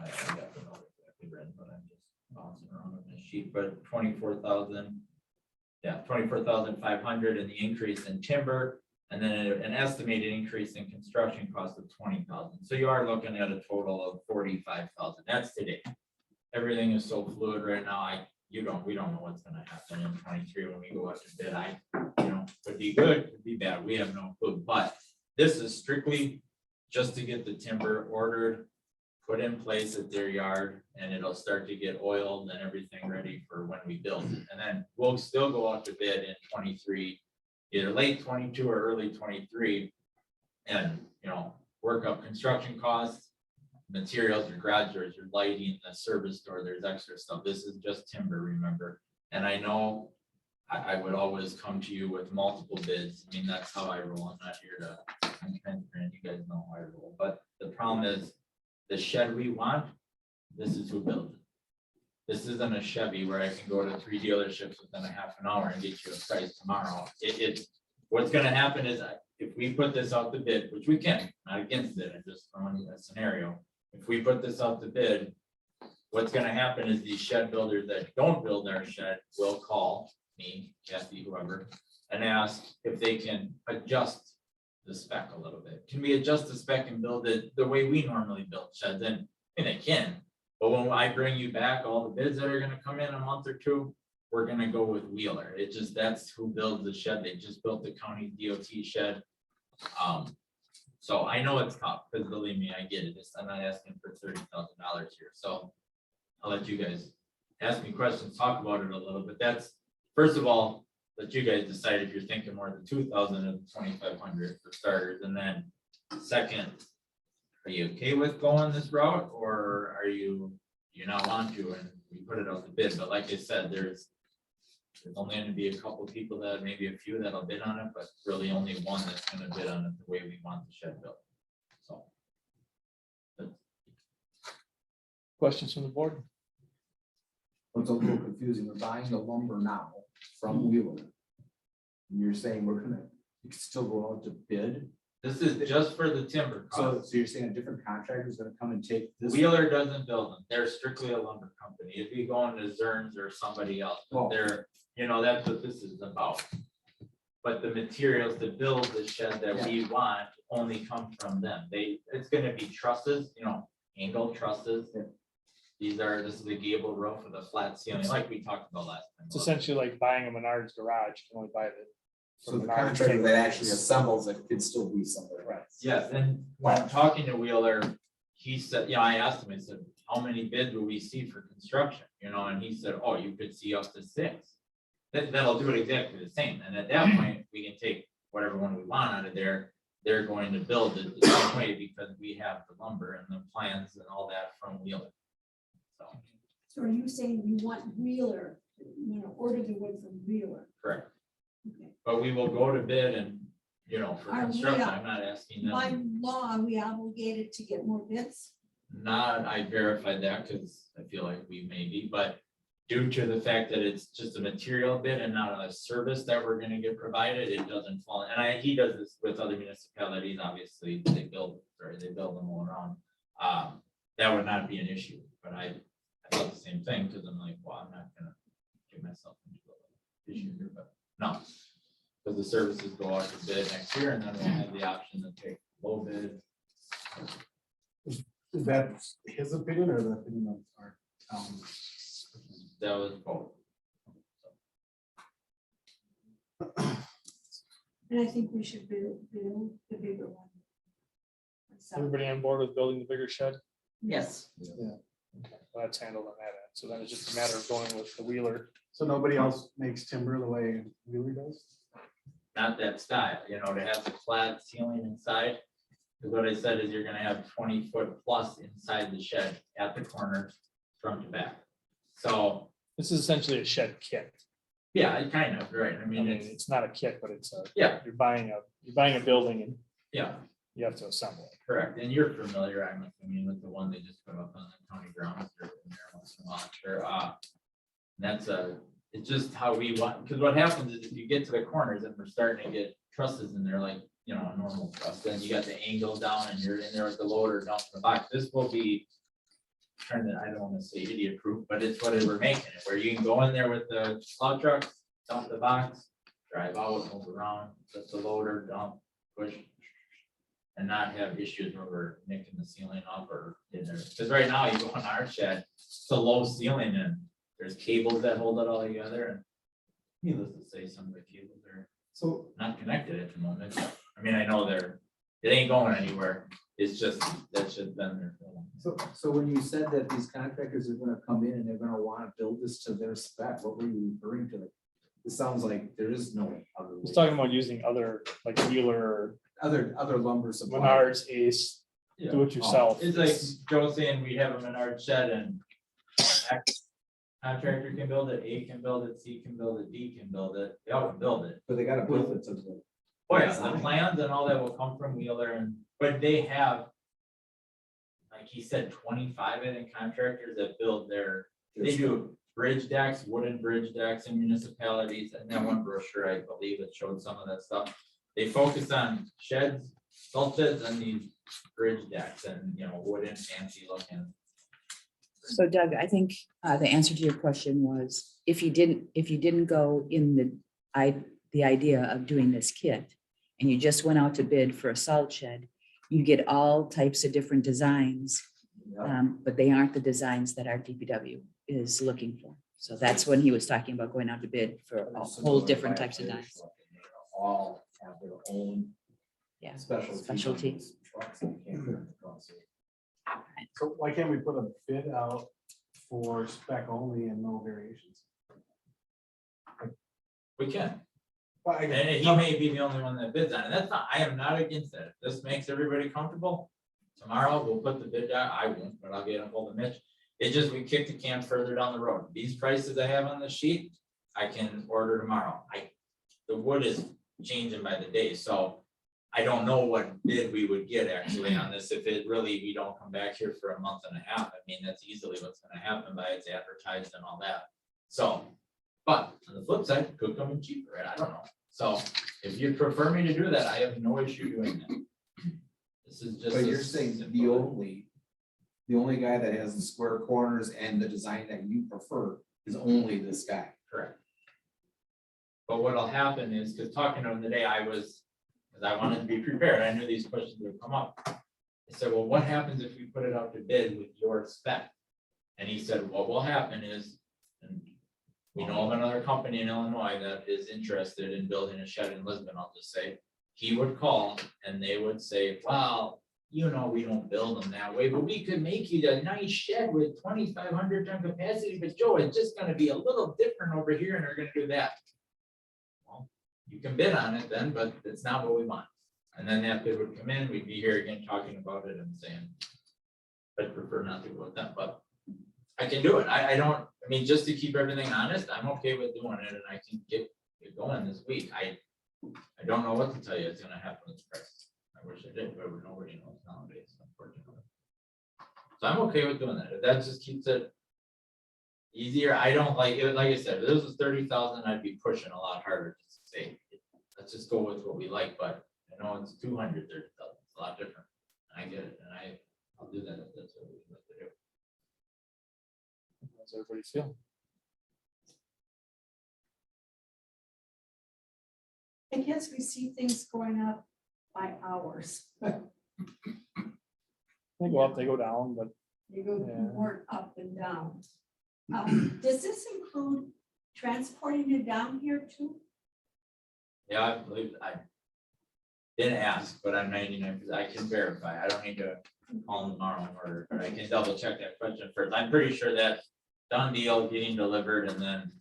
got the note exactly written, but I'm just bouncing around on this sheet, but 24,000. Yeah, 24,500 and the increase in timber, and then an estimated increase in construction cost of 20,000. So you are looking at a total of 45,000. That's today. Everything is so fluid right now. We don't know what's gonna happen in 23 when we go out to bid. Could be good, could be bad. We have no clue, but this is strictly just to get the timber ordered, put in place at their yard, and it'll start to get oiled and everything ready for when we build it. And then we'll still go out to bid in 23, either late 22 or early 23. And, you know, work up construction costs, materials, your garage doors, your lighting, the service door, there's extra stuff. This is just timber, remember? And I know I would always come to you with multiple bids. I mean, that's how I roll. I'm not here to, I'm transparent, you guys know how I roll. But the problem is, the shed we want, this is who built it. This isn't a Chevy where I can go to 3 dealerships within a half an hour and get you a price tomorrow. What's gonna happen is if we put this out to bid, which we can, not against it, I'm just throwing a scenario. If we put this out to bid, what's gonna happen is these shed builders that don't build our shed will call me, Kathy, whoever, and ask if they can adjust the spec a little bit. Can we adjust the spec and build it the way we normally build sheds? And they can, but when I bring you back all the bids that are gonna come in a month or two, we're gonna go with Wheeler. That's who builds the shed. They just built the county DOT shed. So I know it's tough, because believe me, I get it. I'm not asking for $30,000 here, so I'll let you guys ask me questions, talk about it a little bit. That's, first of all, let you guys decide if you're thinking more than 2,000 and 2,500 for starters, and then second, are you okay with going this route, or are you not want to, and we put it out to bid? But like I said, there's only going to be a couple people that, maybe a few that'll bid on it, but really only one that's going to bid on it the way we want the shed built. So. Questions from the board? What's a little confusing, we're buying the lumber now from Wheeler. And you're saying you can still go out to bid, This is just for the timber so cost. you're saying a different contractor is gonna come and take this? Wheeler doesn't build them. They're strictly a lumber company. If you go into Zerns or somebody else, but Oh. they're, that's what this is about. But the materials to build the shed that we want only come from them. It's gonna be trusses, angled trusses. This is the gable roof with a flat ceiling, like we talked about last time. It's essentially like buying a Menards garage, you can only buy it. So from the Menards. contractor that actually assembles it could still be somewhere. Right. Yes, and when I'm talking to Wheeler, he said, I asked him, I said, how many bids will we see for construction? And he said, oh, you could see up to 6. That'll do it exactly the same. And at that point, we can take whatever one we want out of there. They're going to build it the same way because we have the lumber and the plans and all that from Wheeler. So are you saying you want Wheeler, order the wood from Wheeler? Correct. Okay. But we will go to bid and, for Are we construction, up- I'm not asking By them. law, are we obligated to get more bids? I verified that because I feel like we may be, but due to the fact that it's just a material bid and not a service that we're gonna get provided, it doesn't fall. And he does this with other municipalities, obviously, they build them all around. that would not be an issue, but I thought the same thing, because I'm like, well, I'm not gonna get myself into an issue here, but no. Because the services go out to bid next year, and then we'll have the option to take low bid. Is that his opinion or the opinion of our town? That was both. And I think we should build the bigger one. So, Everybody on board with building the bigger shed? Yes. Well, that's handled on that end. So then it's just a matter of going with the Wheeler. So nobody else makes timber the way Wheeler does? Not that style, you know, to have the flat ceiling inside. Because what I said is you're gonna have 20-foot plus inside the shed at the corner, front to back. So, This is essentially a shed kit. yeah, it kind of, right, I I mean, mean, it's, it's not a kit, but it's a, yeah, you're buying a building and yeah, you have to assemble it. correct, and you're familiar, I'm assuming, with the one they just put up on the county grounds, they're in there once in a while, sure, that's it's just how we want, because what happens is if you get to the corners and we're starting to get trusses in there, like, you know, a normal truss, then you got the angle down and you're in there with the loader dumping the box, this will be trying to, I don't want to say idiot proof, but it's what we're making it, where you can go in there with the plow truck, dump the box, drive out, move around, set the loader, dump, push, and not have issues where we're nicking the ceiling up or in there. Because right now, you go in our shed, it's a low ceiling and there's cables that hold it all together. And needless to say, some of the cables are So, not connected at the moment. I mean, I know it ain't going anywhere. It's just, that should been there. for a long time. so when you said that these contractors are gonna come in and they're gonna wanna build this to their spec, what were you referring to? It sounds like there is no other. He's way. talking about using other, like Wheeler, Other lumber suppliers. Menards, Ace, Yeah. do it yourself. It's like Joe saying we have a Menard shed and X contractor can build it, A can build it, C can build it, D can build it. They all can build it. But they gotta build it to the. Oh, yeah, the plans and all that will come from Wheeler and, but they have, like he said, 25, I think, contractors that build they do bridge decks, wooden bridge decks in municipalities, and that one brochure, I believe, it showed some of that stuff. They focus on sheds, salt sheds, and these bridge decks and, you know, wooden fancy looking. So Doug, I think the answer to your question was, if you didn't go in the idea of doing this kit, and you just went out to bid for a salt shed, you get all types of different designs, but they aren't the designs that our DPW is looking for. So that's when he was talking about going out to bid for a whole different types of dies. All have their own. Yeah, Specialty. specialty. Trucks and campers across it. So why can't we put a bid out for spec only and no variations? We can. Well, And he may be the only one that bids on it. That's not, I am not against that. If this makes everybody comfortable. Tomorrow, we'll put the bid out. I won't, but I'll get a hold of Mitch. It just, we kick the can further down the road. These prices I have on the sheet, I can order tomorrow. The wood is changing by the day, so I don't know what bid we would get actually on this. If it really, we don't come back here for a month and a half. I mean, that's easily what's gonna happen by it's advertised and all that. So, but on the flip side, it could come in cheaper, right? I don't know. So if you prefer me to do that, I have no issue doing that. This is just. But a you're saying simple- the only guy that has the square corners and the design that you prefer is only this guy. Correct. But what'll happen is, because talking to him today, because I wanted to be prepared, I knew these questions would come up. I said, well, what happens if we put it out to bid with your spec? And he said, what will happen is, and we know of another company in Illinois that is interested in building a shed in Lisbon, I'll just say. He would call and they would say, well, you know, we don't build them that way, but we could make you a nice shed with 2,500 ton capacity, but Joe, it's just gonna be a little different over here and they're gonna do that. Well, you can bid on it then, but it's not what we want. And then that bid would come in, we'd be here again talking about it and saying, I'd prefer not to go with that, but I can do it. I mean, just to keep everything honest, I'm okay with doing it and I can get going this week. I don't know what to tell you. It's gonna happen with the price. I wish I did, but nobody knows nowadays, unfortunately. So I'm okay with doing that. If that just keeps it easier, I don't like it. Like I said, if this was 30,000, I'd be pushing a lot harder to say, let's just go with what we like, but I know it's 230,000. It's a lot different. I get it, and I'll do that if that's what we like to everybody's feeling? I guess we see things going up by hours. They go up, they go down, but They go Yeah. more up and down. Does this include transporting it down here too? Yeah, I believe I didn't ask, but I'm 99%. I can verify. I don't need to call them tomorrow or I can double check that question first. I'm pretty sure that done deal getting delivered and then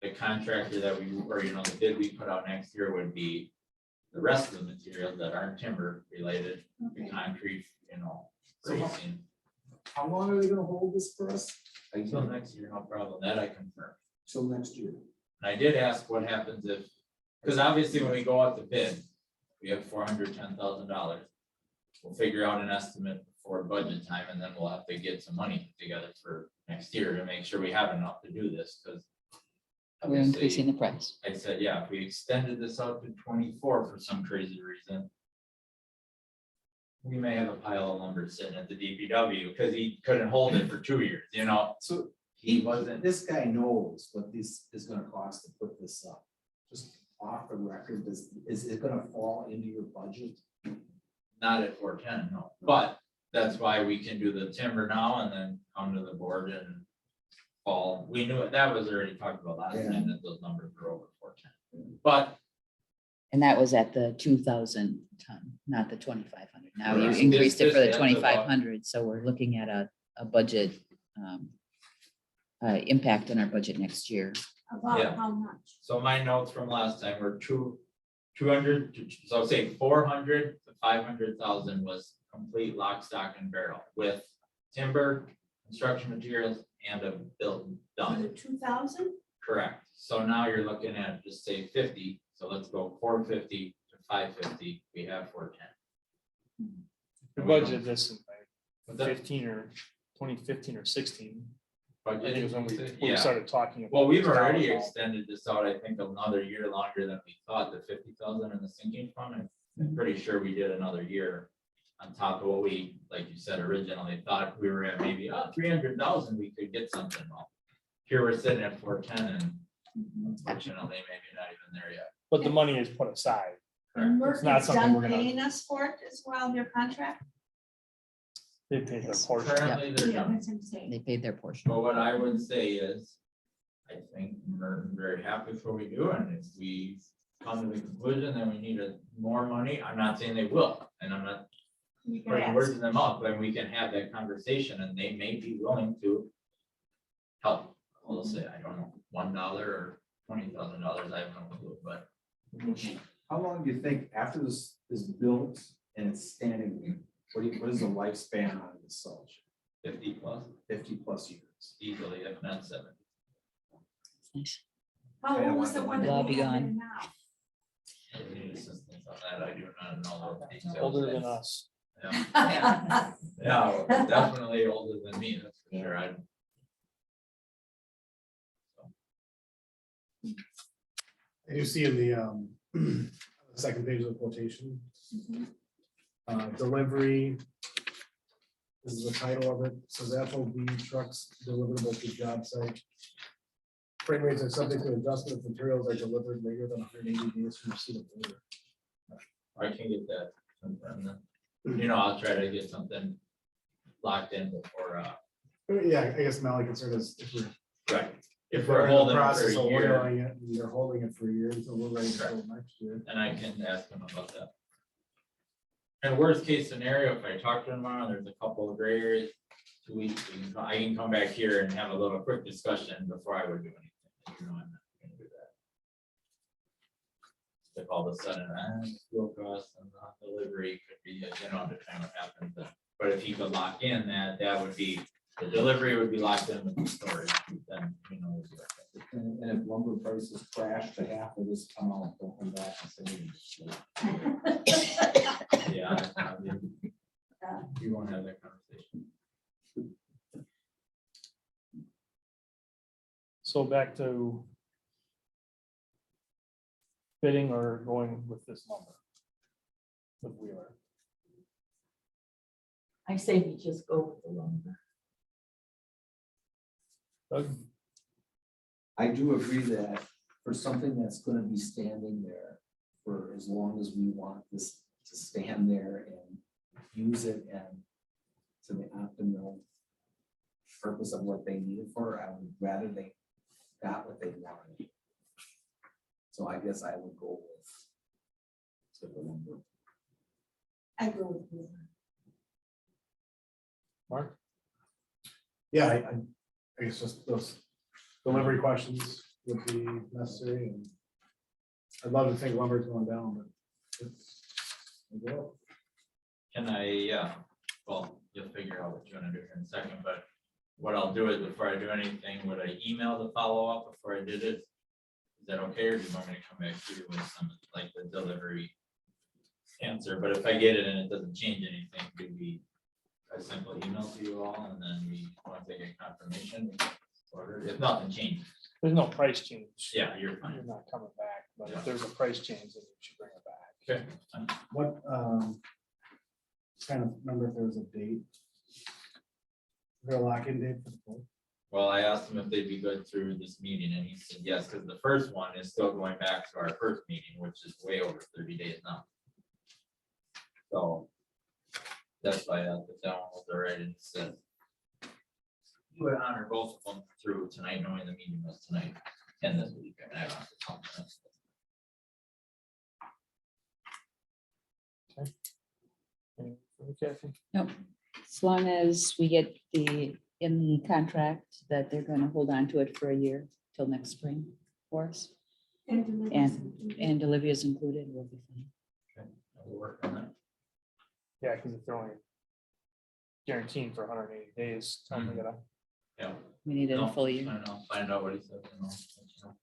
the contractor that we, or the bid we put out next year would be the rest of the materials that aren't timber related, the Okay. concrete, So how- bracing. How long are they gonna hold this for us? Until next year, no problem. That I confirm. Till next year. And I did ask what happens if, because obviously when we go out to bid, we have $410,000. We'll figure out an estimate for budget time and then we'll have to get some money together for next year to make sure we have enough to do this, because We're increasing the price. I said, yeah, if we extended this out to 24 for some crazy reason, we may have a pile of lumber sitting at the DPW because he couldn't hold it for 2 years, So he wasn't. this guy knows what this is gonna cost to put this up. Just off the record, is it gonna fall into your budget? Not at 410, no, but that's why we can do the timber now and then come to the board and fall. We knew it, that was already talked about last time, that those numbers were over 410. But And that was at the 2,000 ton, not the 2,500. Now you Correct. increased it for the This adds about- 2,500, so we're looking at a budget impact on our budget next year. Yeah. About how much? so my notes from last time were 200 to, so say 400 to 500,000 was complete lock, stock and barrel with timber, construction materials and a built For the done. 2,000? Correct. So now you're looking at just say 50. So let's go 450 to 550. We have 410. the budget this in What's that? 15 or 2015 or 16. I Budget, think it was when we yeah. started talking. about Well, we've this already dollar extended this out, I think, another year longer than we thought, the 50,000 in the sinking fund. I'm pretty sure we did another year on top of what we, like you said, originally thought we were at maybe 300,000, we could get something. Well, here we're sitting at 410 and unfortunately, maybe not even there yet. But the money is put aside. And It's not Merck's something done we're gonna- paying us for it as well, their contract? They paid their Yes. portion. Currently, they're Yeah, done. that's what I'm saying. They paid their portion. But what I would say is, I think we're very happy with what we do, and if we come to the conclusion that we need more money, I'm not saying they will, and I'm not You can putting words ask. in their mouth, but we can have that conversation, and they may be willing to help. I'll say, I don't know, $1 or $20,000, I have no clue, but How long do you think after this is built and it's standing, what is the lifespan on this salt? 50 plus 50+ years. easily, if not 70. Nice. How I don't old is want the the one that lobby we have gone. there now? I need assistance on that, I do not know the details. Older than us. Yeah, yeah, well, definitely older than me, that's for sure, I. You see in the second page of the quotation, delivery. This is the title of it, says FOB trucks deliverable to job site. Frame rates are subject to adjustment if materials are delivered later than 180 days from receipt of order. I can get that confirmed then. I'll try to get something locked in before, Yeah, I guess my only concern is if we're. right. If we're we're in the holding it for process a of year, oiling it, and they're holding it for a year until we're ready to go next year. and I can ask them about that. And worst case scenario, if I talk to them tomorrow, there's a couple of gray areas, 2 weeks, I can come back here and have a little quick discussion before I would do anything. I'm not gonna do that. If all of a sudden, fuel costs and the delivery could be, depending what happens, but if he could lock in that would be, the delivery would be locked in with the storage, then, we'll do that. And if lumber prices crash to half of this amount, don't come back and say. Yeah, you won't have that conversation. So back to bidding or going with this number. With Wheeler. I say we just go with the lumber. Doug? I do agree that for something that's gonna be standing there for as long as we want this to stand there and use it and to the optimal purpose of what they need it for, I would rather they got what they wanted. So I guess I would go with the lumber. I go with you. Mark? Yeah, I guess just those delivery questions would be necessary, and I'd love to think lumber's going down, but it's. Well, Can I, well, you'll figure out what you wanna do here in a second, but what I'll do is before I do anything, would I email the follow-up before I did it? Is that okay, or do you want me to come back to you with some, like the delivery answer? But if I get it and it doesn't change anything, do we a simple email to you all and then we want to get confirmation? Or if nothing changes, There's no price change. yeah, you're fine. You're not coming back, but Yeah. if there's a price change, then you should bring it back. Okay, fine. what, trying to remember if there was a date. Is there a lock-in date for the poll? Well, I asked him if they'd be good through this meeting and he said yes, because the first one is still going back to our first meeting, which is way over 30 days now. So that's why I put that one was all right and said you would honor both of them through tonight, knowing the meeting was tonight and this week. I don't have to talk to them. Okay. No, as long as we get in the contract that they're gonna hold on to it for a year till next spring for us. And deliveries And, included. and Olivia's included, we'll be fine. We'll work on that. Yeah, because if they're only guaranteed for 180 days, tell them they gotta. Yeah. We need it No, a full year. I know, find out what he said. And I'll let you know.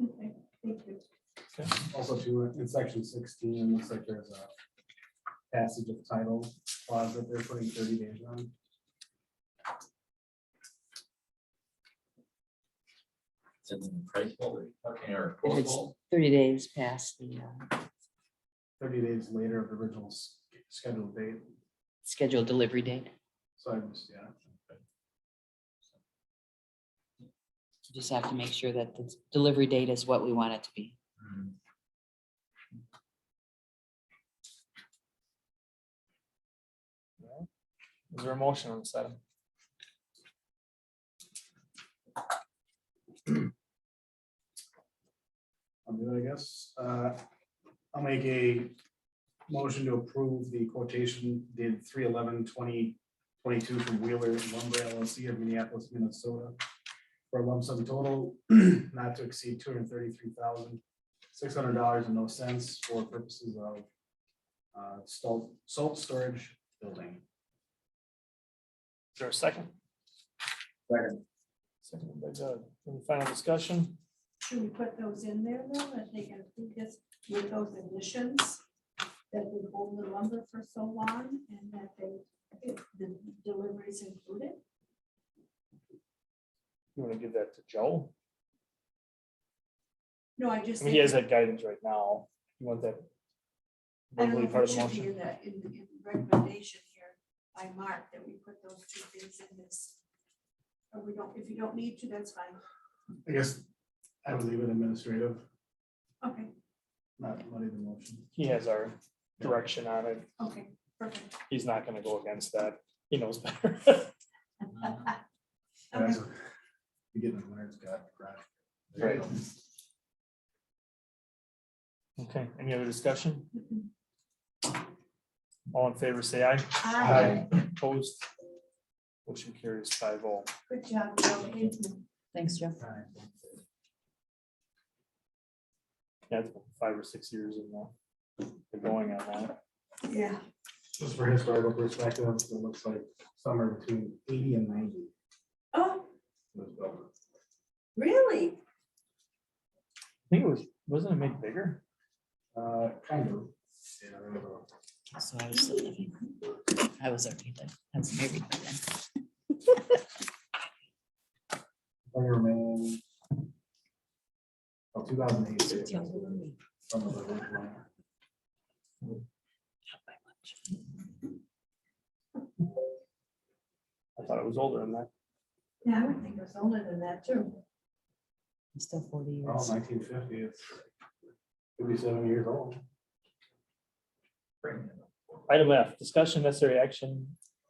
Okay, thank you. Also too, in section 16, it looks like there's a passage of title clause that they're putting 30 days on. It's in the price folder, okay, or If quote it's folder. 30 days past the 30 days later of the original scheduled date. scheduled delivery date. So I just, yeah. You just have to make sure that the delivery date is what we want it to be. Hmm. Is there a motion on this item? I'll do it, I guess. I'll make a motion to approve the quotation dated 3/11/2022 from Wheeler Lumber LLC of Minneapolis, Minnesota, for a lump sum total not to exceed $233,600 and no cents for purposes of salt storage building. Is there a second? Second. Second by Doug. Any final discussion? Should we put those in there though, that they can approve this with those additions? That we hold the lumber for so long and that the deliveries included? You want to give that to Joe? No, I just. I mean, he has that guidance right now. You want that? I don't verbally know part if of it the should be motion? in the recommendation here by Mark that we put those two things in this. Or we don't, if you don't need to, that's fine. I guess I would leave it administrative, Okay, not muddy the motion. He has our direction on it. okay, perfect. He's not gonna go against that. He knows better. Okay. You get the winner's got garage. Right. Okay, any other discussion? All in favor, say aye. Aye. Opposed? Motion carries 5-0. Good job, Joe. Thank you. Thanks, Joe. Yeah, it's been 5 or 6 years in the going on that. Yeah. Just for historical perspective, it looks like somewhere between 80 and 90 Oh, was built. really? I think it wasn't it made bigger? Kind of. Yeah, I don't know. So I was still living. I was already there. I was married by then. Fireman. Oh, 2008. It's younger than me. Some of the original. Not by much. I thought it was older than that. Yeah, I would think it was older than that too. It's still 40 Oh, years. 1950, it's 57 years old. Item F, discussion necessary action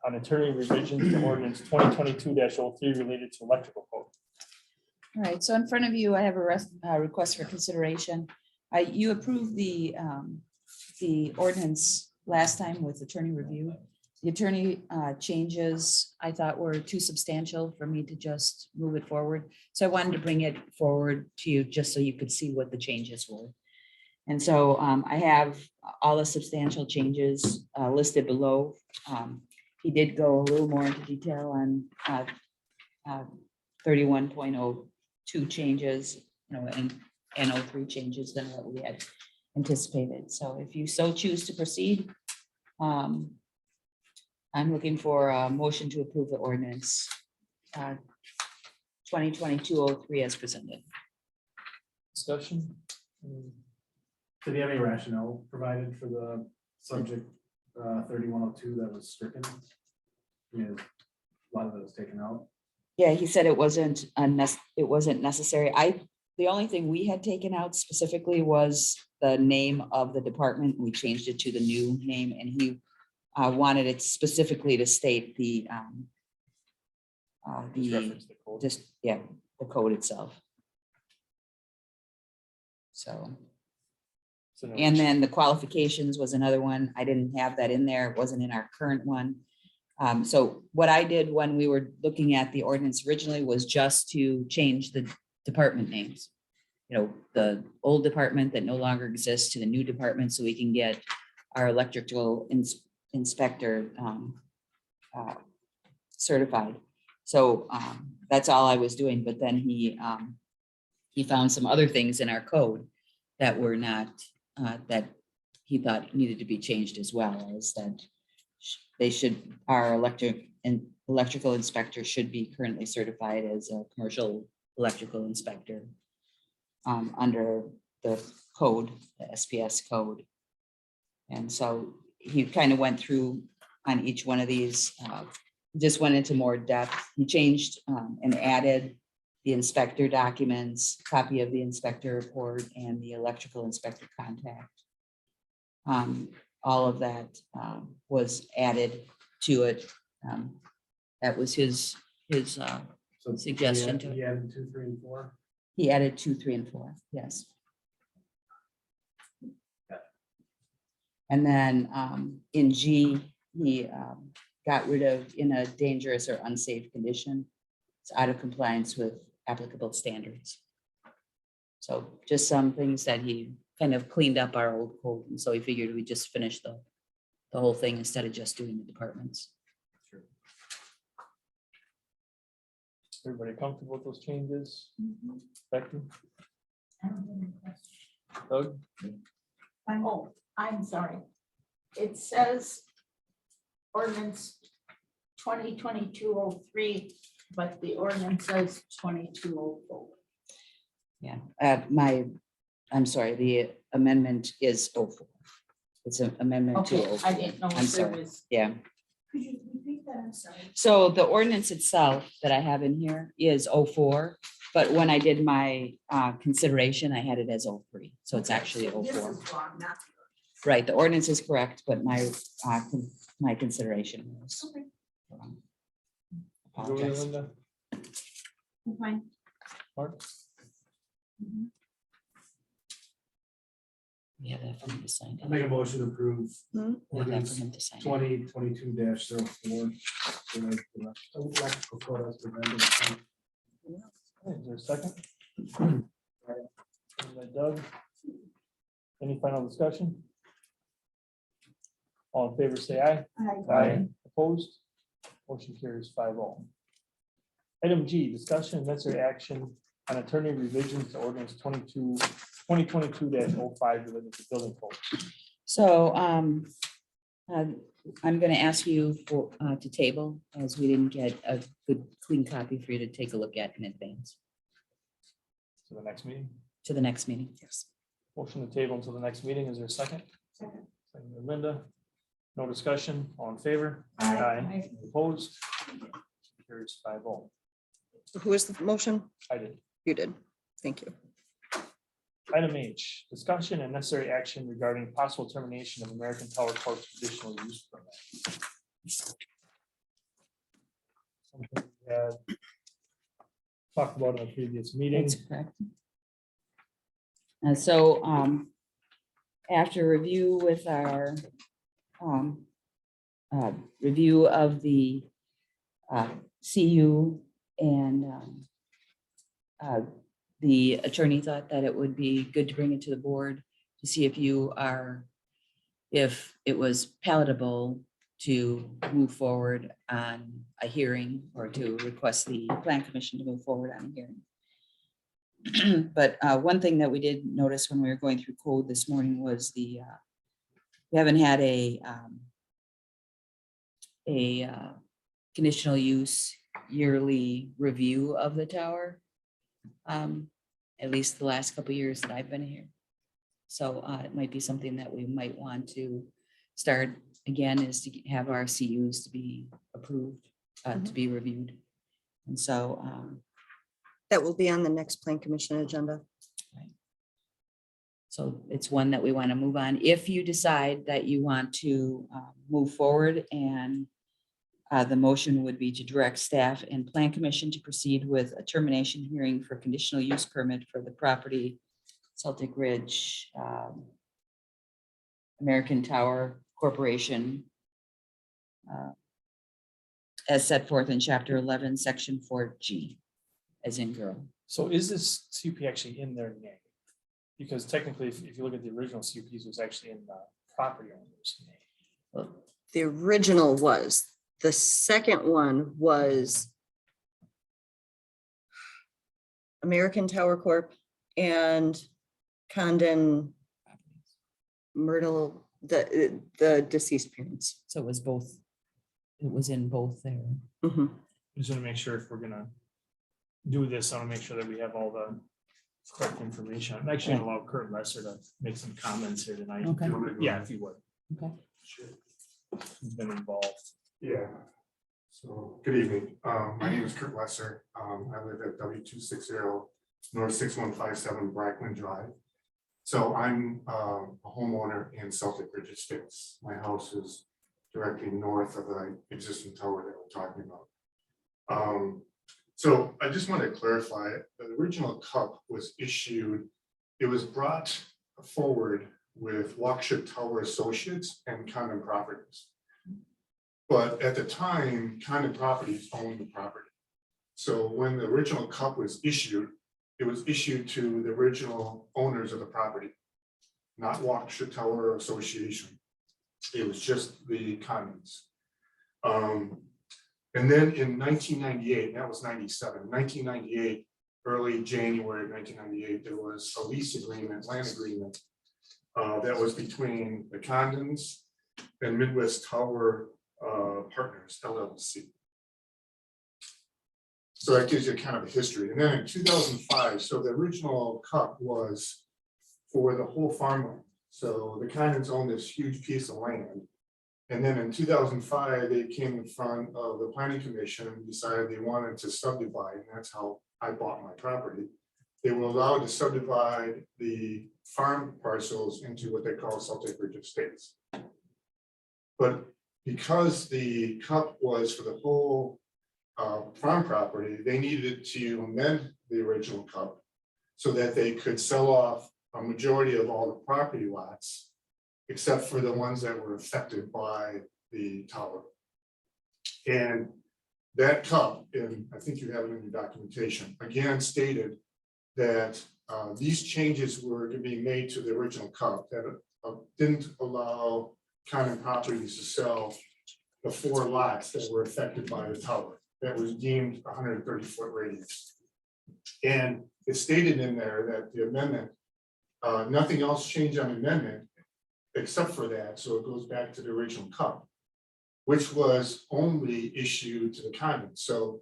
on attorney revisions to ordinance 2022-03 related to electrical code. All right, so in front of you, I have a request for consideration. You approved the ordinance last time with attorney review. The attorney changes I thought were too substantial for me to just move it forward. So I wanted to bring it forward to you just so you could see what the changes were. And so I have all the substantial changes listed below. He did go a little more into detail on 31.02 changes, and 03 changes than what we had anticipated. So if you so choose to proceed, I'm looking for a motion to approve the ordinance 2022-03 as presented. Discussion? Did you have any rationale provided for the subject 3102 that was stricken? I mean, a lot of it was taken out. Yeah, he said it wasn't necessary. The only thing we had taken out specifically was the name of the department. We changed it to the new name, and he wanted it specifically to state the Reference the code. the code itself. So, So no and then the qualifications was another one. I didn't have that in there. It wasn't in our current one. So what I did when we were looking at the ordinance originally was just to change the department names. The old department that no longer exists to the new department, so we can get our electrical inspector certified. So that's all I was doing, but then he found some other things in our code that were not, that he thought needed to be changed as well, as that our electrical inspector should be currently certified as a commercial electrical inspector under the code, the SPS code. And so he kind of went through on each one of these, just went into more depth. He changed and added the inspector documents, copy of the inspector report, and the electrical inspector contact. All of that was added to it. That was his So Suggestion to it. He added 2, 3, and 4. He added 2, 3, and 4, yes. And then in G, he got rid of in a dangerous or unsafe condition. It's out of compliance with applicable standards. So just some things that he kind of cleaned up our old code. And so he figured we'd just finish the whole thing instead of just doing the departments. Everybody comfortable with those changes? Mhm. Becky? I don't have any questions. Doug? Oh, I'm sorry. It says ordinance 2022-03, but the ordinance says 22-04. Yeah, I'm sorry, the amendment is 04. It's an amendment to Okay, 04. I didn't know I'm if there sorry. was. Yeah. Could you repeat that? I'm sorry. So the ordinance itself that I have in here is 04, but when I did my consideration, I had it as 03. So it's actually So this 04. is wrong, not Right, the ordinance is correct, but my consideration was Okay. wrong. Julie, Apologize. Linda? fine. Mark? Mhm. We have that for him to sign. I make a motion to approve We have that ordinance for him to sign. 2022-04. Electrical code as presented. Is there a second? Second by Doug. Any final discussion? All in favor, say aye. Aye. Opposed? Motion carries 5-0. Item G, discussion and necessary action on attorney revisions to ordinance 2022-05 related to building code. So I'm going to ask you for to table, as we didn't get a good clean copy for you to take a look at in advance To the next meeting. to the next meeting. Yes. Motion to table until the next meeting. Is there a second? Second. Second by Linda. No discussion. All in favor? Aye. Opposed? Carries 5-0. Who was the motion? I did. You did. Thank you. Item H, discussion and necessary action regarding possible termination of American Tower Corp's conditional use permit. Something we had talked about in a previous meeting. That's correct. And so, after review with our, review of the, CU and, the attorney thought that it would be good to bring it to the board to see if you are, if it was palatable to move forward on a hearing or to request the plan commission to move forward on a hearing. But one thing that we did notice when we were going through code this morning was we haven't had a conditional use yearly review of the tower. At least the last couple of years that I've been here. So it might be something that we might want to start again, is to have our CUs to be approved, to be reviewed. And so That will be on the next plan commission agenda. so it's one that we want to move on. If you decide that you want to move forward, and the motion would be to direct staff and plan commission to proceed with a termination hearing for conditional use permit for the property Celtic Ridge American Tower Corporation as set forth in chapter 11, section 4G, as in girl. So is this CUP actually in their name? Because technically, if you look at the original CUPs, it was actually in the property owner's name. The original was, the second one was American Tower Corp. And Condon Myrtle, the deceased parents. So it was both, it was in both there. Mhm. Just want to make sure if we're gonna do this, I want to make sure that we have all the correct information. I'm actually gonna allow Kurt Lesser to make some comments here tonight. Okay. Yeah, if you would. Okay. He's been involved. Yeah. So, good evening. My name is Kurt Lesser. I live at W260 North 6157 Brackman Drive. So I'm a homeowner in Celtic Ridge Estates. My house is directly north of the existing tower that we're talking about. So I just want to clarify, the original cup was issued, it was brought forward with Waukesha Tower Associates and Condon Properties. But at the time, Condon Properties owned the property. So when the original cup was issued, it was issued to the original owners of the property, not Waukesha Tower Association. It was just the Condons. And then in 1998, that was 97, 1998, early January of 1998, there was a lease agreement, land agreement that was between the Condons and Midwest Tower Partners, LLC. So that gives you kind of a history. And then in 2005, so the original cup was for the whole farmland. So the Condons owned this huge piece of land. And then in 2005, they came in front of the planning commission and decided they wanted to subdivide, and that's how I bought my property. They were allowed to subdivide the farm parcels into what they call Celtic Ridge Estates. But because the cup was for the whole farm property, they needed to amend the original cup so that they could sell off a majority of all the property lots, except for the ones that were affected by the tower. And that cup, and I think you have it in your documentation, again stated that these changes were to be made to the original cup that didn't allow Condon Properties to sell the 4 lots that were affected by the tower that was deemed 130-foot radius. And it stated in there that the amendment, nothing else changed on amendment except for that. So it goes back to the original cup, which was only issued to the Condon. So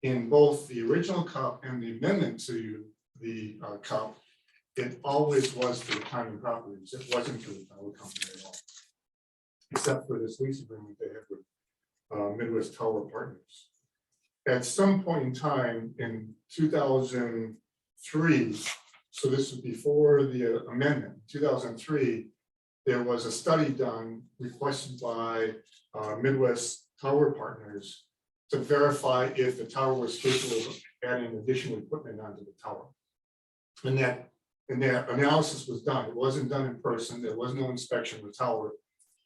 in both the original cup and the amendment to the cup, it always was for the Condon Properties. It wasn't for the tower company at all, except for this lease agreement they had with Midwest Tower Partners. at some point in time in 2003, so this was before the amendment, 2003, there was a study done requested by Midwest Tower Partners to verify if the tower was capable of adding additional equipment onto the tower. And that analysis was done. It wasn't done in person. There was no inspection of the tower.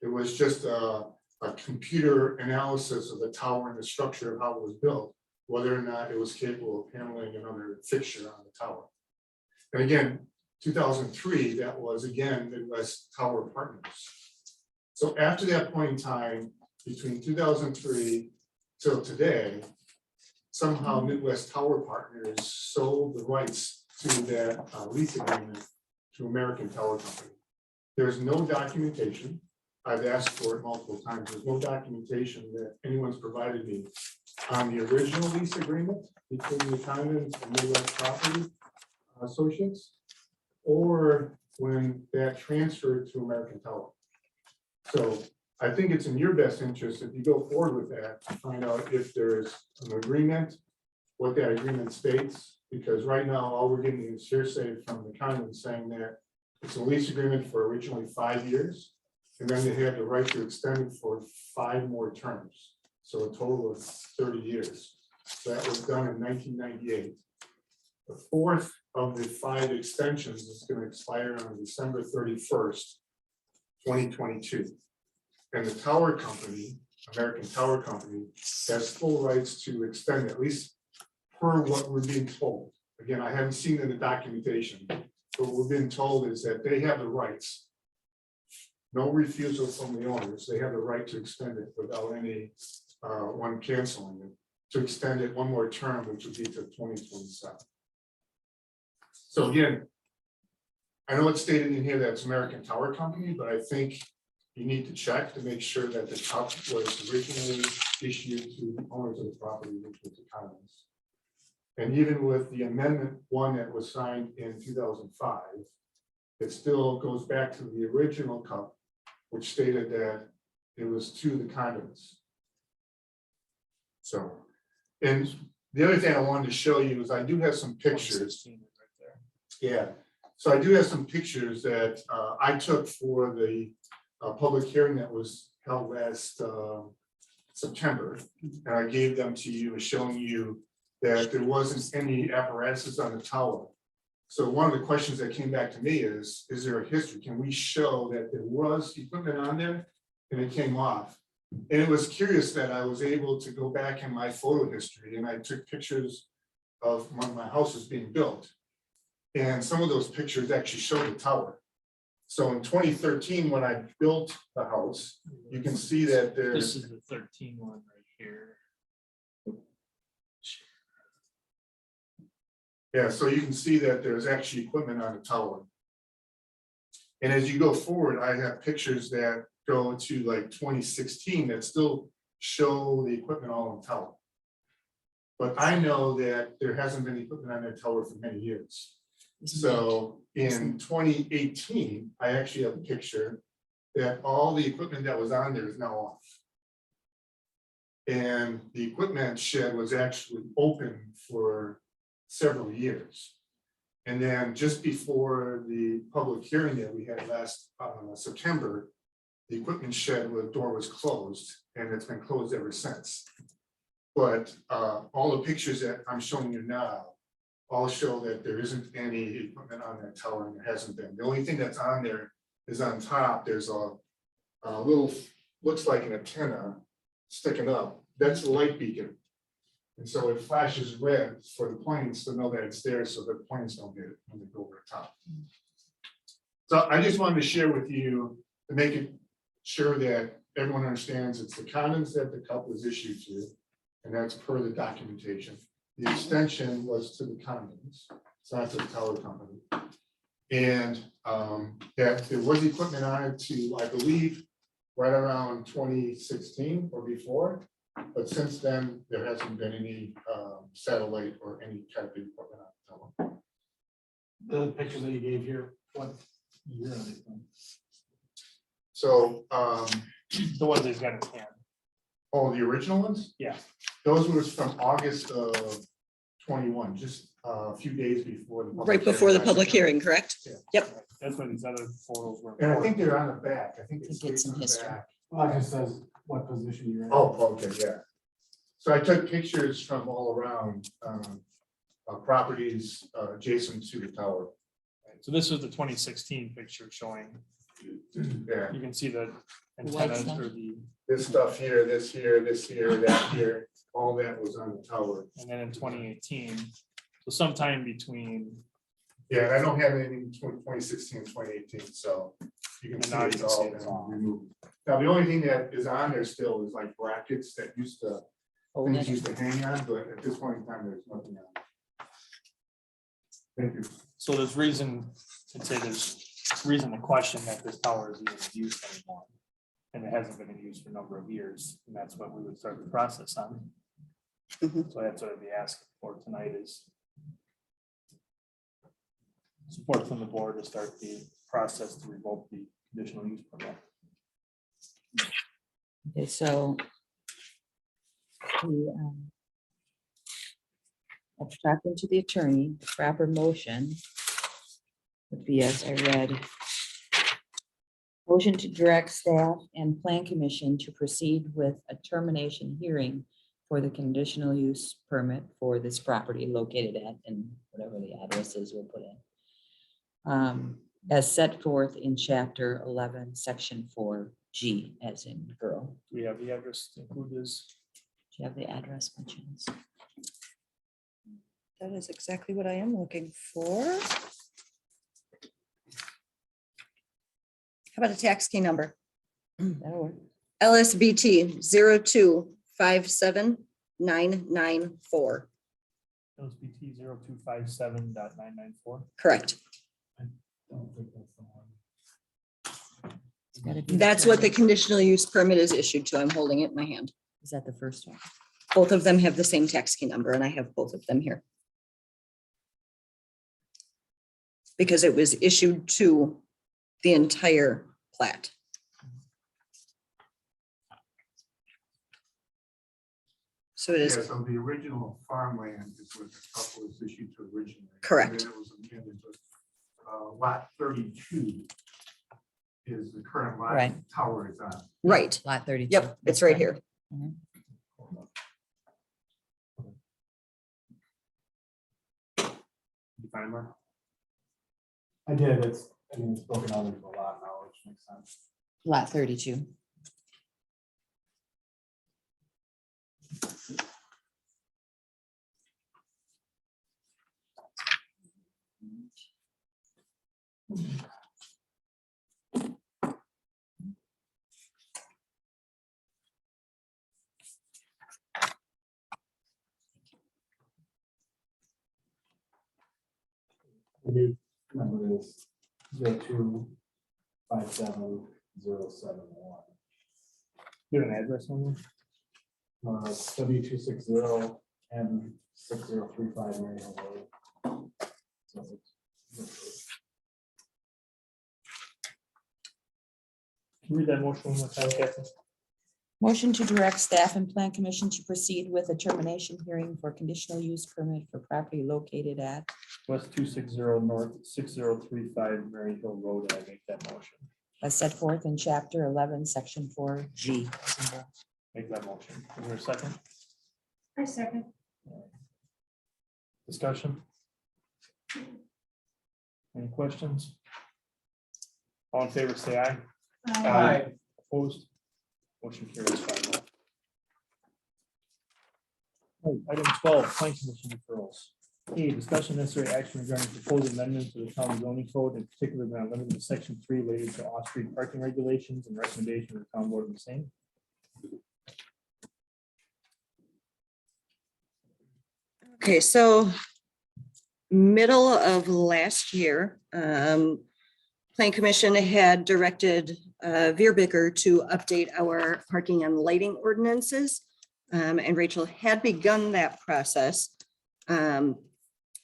It was just a computer analysis of the tower and the structure of how it was built, whether or not it was capable of handling another fixture on the tower. And again, 2003, that was again Midwest Tower Partners. So after that point in time, between 2003 till today, somehow Midwest Tower Partners sold the rights to that lease agreement to American Tower Company. There's no documentation. I've asked for it multiple times. There's no documentation that anyone's provided me on the original lease agreement between the Condons and Midwest Property Associates, or when that transferred to American Tower. So I think it's in your best interest if you go forward with that to find out if there's an agreement, what that agreement states, because right now all we're getting is hearsay from the Condons saying that it's a lease agreement for originally 5 years, and then they had the right to extend it for 5 more terms. So a total of 30 years. So that was done in 1998. The fourth of the 5 extensions is going to expire on December 31st, 2022. And the tower company, American Tower Company, has full rights to extend at least per what we're being told. Again, I haven't seen in the documentation, but what we're being told is that they have the rights. No refusal from the owners. They have the right to extend it without any one canceling it, to extend it 1 more term, which would be to 2027. So again, I know it's stated in here that it's American Tower Company, but I think you need to check to make sure that the top was originally issued to the owners of the property, which was the Condons. And even with the amendment 1 that was signed in 2005, it still goes back to the original cup, which stated that it was to the Condons. So, and the other thing I wanted to show you is I do have some pictures. Yeah, so I do have some pictures that I took for the public hearing that was held last September. And I gave them to you, showing you that there wasn't any apparatuses on the tower. So one of the questions that came back to me is there a history? Can we show that there was equipment on there and it came off? And it was curious that I was able to go back in my photo history and I took pictures of when my house was being built. And some of those pictures actually show the tower. So in 2013, when I built the house, you can see that This there's, is the 13 one right here. yeah, so you can see that there's actually equipment on the tower. And as you go forward, I have pictures that go to like 2016 that still show the equipment all on the tower. But I know that there hasn't been equipment on that tower for many years. So in 2018, I actually have a picture that all the equipment that was on there is now off. And the equipment shed was actually open for several years. And then just before the public hearing that we had last September, the equipment shed with door was closed, and it's been closed ever since. But all the pictures that I'm showing you now all show that there isn't any equipment on that tower, and there hasn't been. The only thing that's on there is on top, there's a little, looks like an antenna sticking up. That's a light beacon. And so it flashes red for the planes to know that it's there, so the planes don't get it when they go over the top. So I just wanted to share with you to make it sure that everyone understands it's the Condons that the cup was issued to, and that's per the documentation. The extension was to the Condons, it's not to the tower company. And that there was equipment on it to, I believe, right around 2016 or before. But since then, there hasn't been any satellite or any type of equipment on the tower. The pictures that you gave here, what year are they from? So The ones they've got in hand. Oh, the original ones? Yeah. Those was from August of 21, just a few days before the. Right before the public hearing, correct? That's what these other photos were. And I think they're on the back. I think To it's. get some on the history. back. Well, it just says what position you're in. Oh, okay, yeah. So I took pictures from all around properties adjacent to the tower. So this was the 2016 picture showing, Yeah, you can see the White antennas stuff. or the, this stuff here, this here, this here, that here, all that was on the tower. and then in 2018, so sometime between, Yeah, and I don't have anything between 2016 and 2018, so you can And see now you it's can all see it's been all. removed. Now, the only thing that is on there still is like brackets that used to, Hold things it. used to hang on, but at this point in time, there's nothing on. Thank you. so there's reason, I'd say there's reason to question that this tower is even in use anymore. And it hasn't been in use for a number of years, and that's what we would start the process on. Mhm. So that's what I'd be asking for tonight is support from the board to start the process to revoke the conditional use permit. Okay, so. the, I've talked to the attorney, the proper motion would be, as I read. Motion to direct staff and plan commission to proceed with a termination hearing for the conditional use permit for this property located at, and whatever the address is, we'll put in. As set forth in chapter 11, section 4G, as in girl. Do we have the address to include this? Do you have the address by chance? That is exactly what I am looking for. How about a tax key number? That'll work. LSBT 0257994. LSBT 0257.994. Correct. Don't think that's the one. It's gotta be That's what the first. conditional use permit is issued to. I'm holding it in my hand. Is that the first one? Both of them have the same tax key number, and I have both of them here. Because it was issued to the entire plat. So it Yeah, is so the original farmland is what the couple was issued to originally. Correct. And then it was amended, but, lot 32 is the current lot Right. tower is on. right. Lot 32. Yep, it's right here. You find where? I did, it's, I mean, it's broken out into a lot now, which makes sense. Lot 32. The new number is 0257071. You have an address on W260 and 6035 Mary Hill Road. So it's- Can you read that motion one more time, Kathy? Motion to direct staff and plan commission to proceed with a termination hearing for conditional use permit for property located at West 260 North 6035 Mary Hill Road, and I make that motion. as set forth in chapter 11, section 4G. Make that motion. Is there a second? I second. Discussion? Any questions? All in favor, say aye. Aye. Opposed? Motion carries 5-0. All right, Item 12, plan commission referrals. A, discussion necessary action regarding proposed amendments to the town zoning code, in particular, going limited to section 3 related to off-street parking regulations and recommendation of the town board of the same. Okay, so middle of last year, Plan Commission had directed Veerbicker to update our parking and lighting ordinances. And Rachel had begun that process. And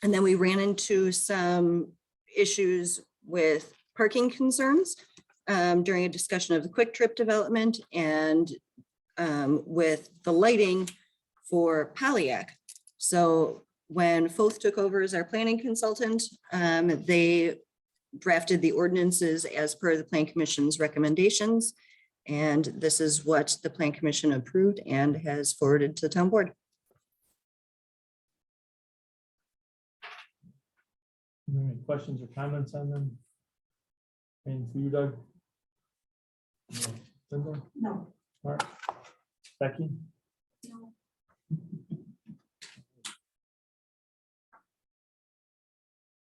then we ran into some issues with parking concerns during a discussion of the Quick Trip development. And with the lighting for Polyak. So when Foth took over as our planning consultant, they drafted the ordinances as per the Plan Commission's recommendations. And this is what the Plan Commission approved and has forwarded to the town board. Any questions or comments on them? Anything for you, Doug? No. Linda? No. Mark? Becky?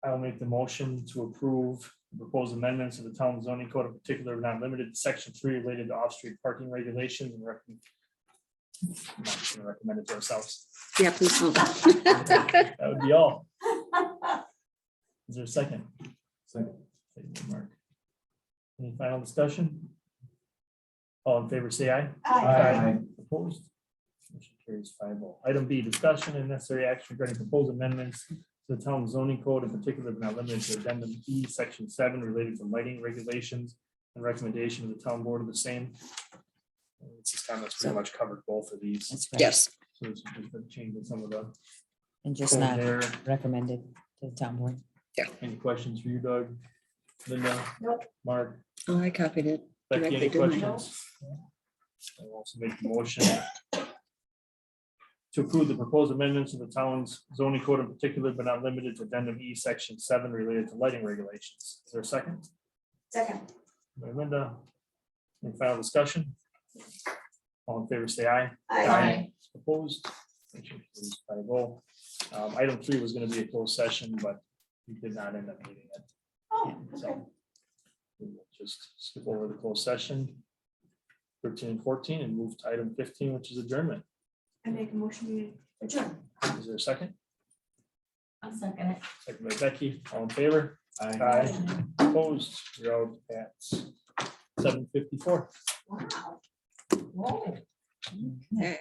I'll make the motion to approve the proposed amendments of the town zoning code, in particular, not limited to section 3 related to off-street parking regulations and recommend. I'm not gonna recommend it to ourselves. Yeah, please. Hold on. That would be all. Is there a second? Second. Thank you, Mark. Any final discussion? All in favor, say aye. Aye. Opposed? Motion carries 5-0. Item B, discussion and necessary action regarding proposed amendments to the town zoning code, in particular, but not limited to addendum E, section 7, related to lighting regulations and recommendation of the town board of the same. It's just kind of pretty much covered both of these. That's right. Yes. So it's just a change in some of the And just code not there. recommended to the town board. Any questions for you, Doug? Linda? Nope. Mark? Oh, I copied it. Becky, any Directly, didn't I? questions? I'll also make the motion to approve the proposed amendments of the town's zoning code, in particular, but not limited to addendum E, section 7, related to lighting regulations. Is there a second? Second. By Linda. Any final discussion? All in favor, say aye. Aye. Opposed? Motion carries 5-0. Item 3 was going to be a closed session, but we did not end up meeting it. Oh, okay. So we will just skip over the closed session 13 and 14 and move to item 15, which is adjournment. I make a motion to adjourn. Is there a second? I'll second it. Second by Becky, all in favor? Aye. Opposed? We're out at 7:54. Wow. Whoa. Okay.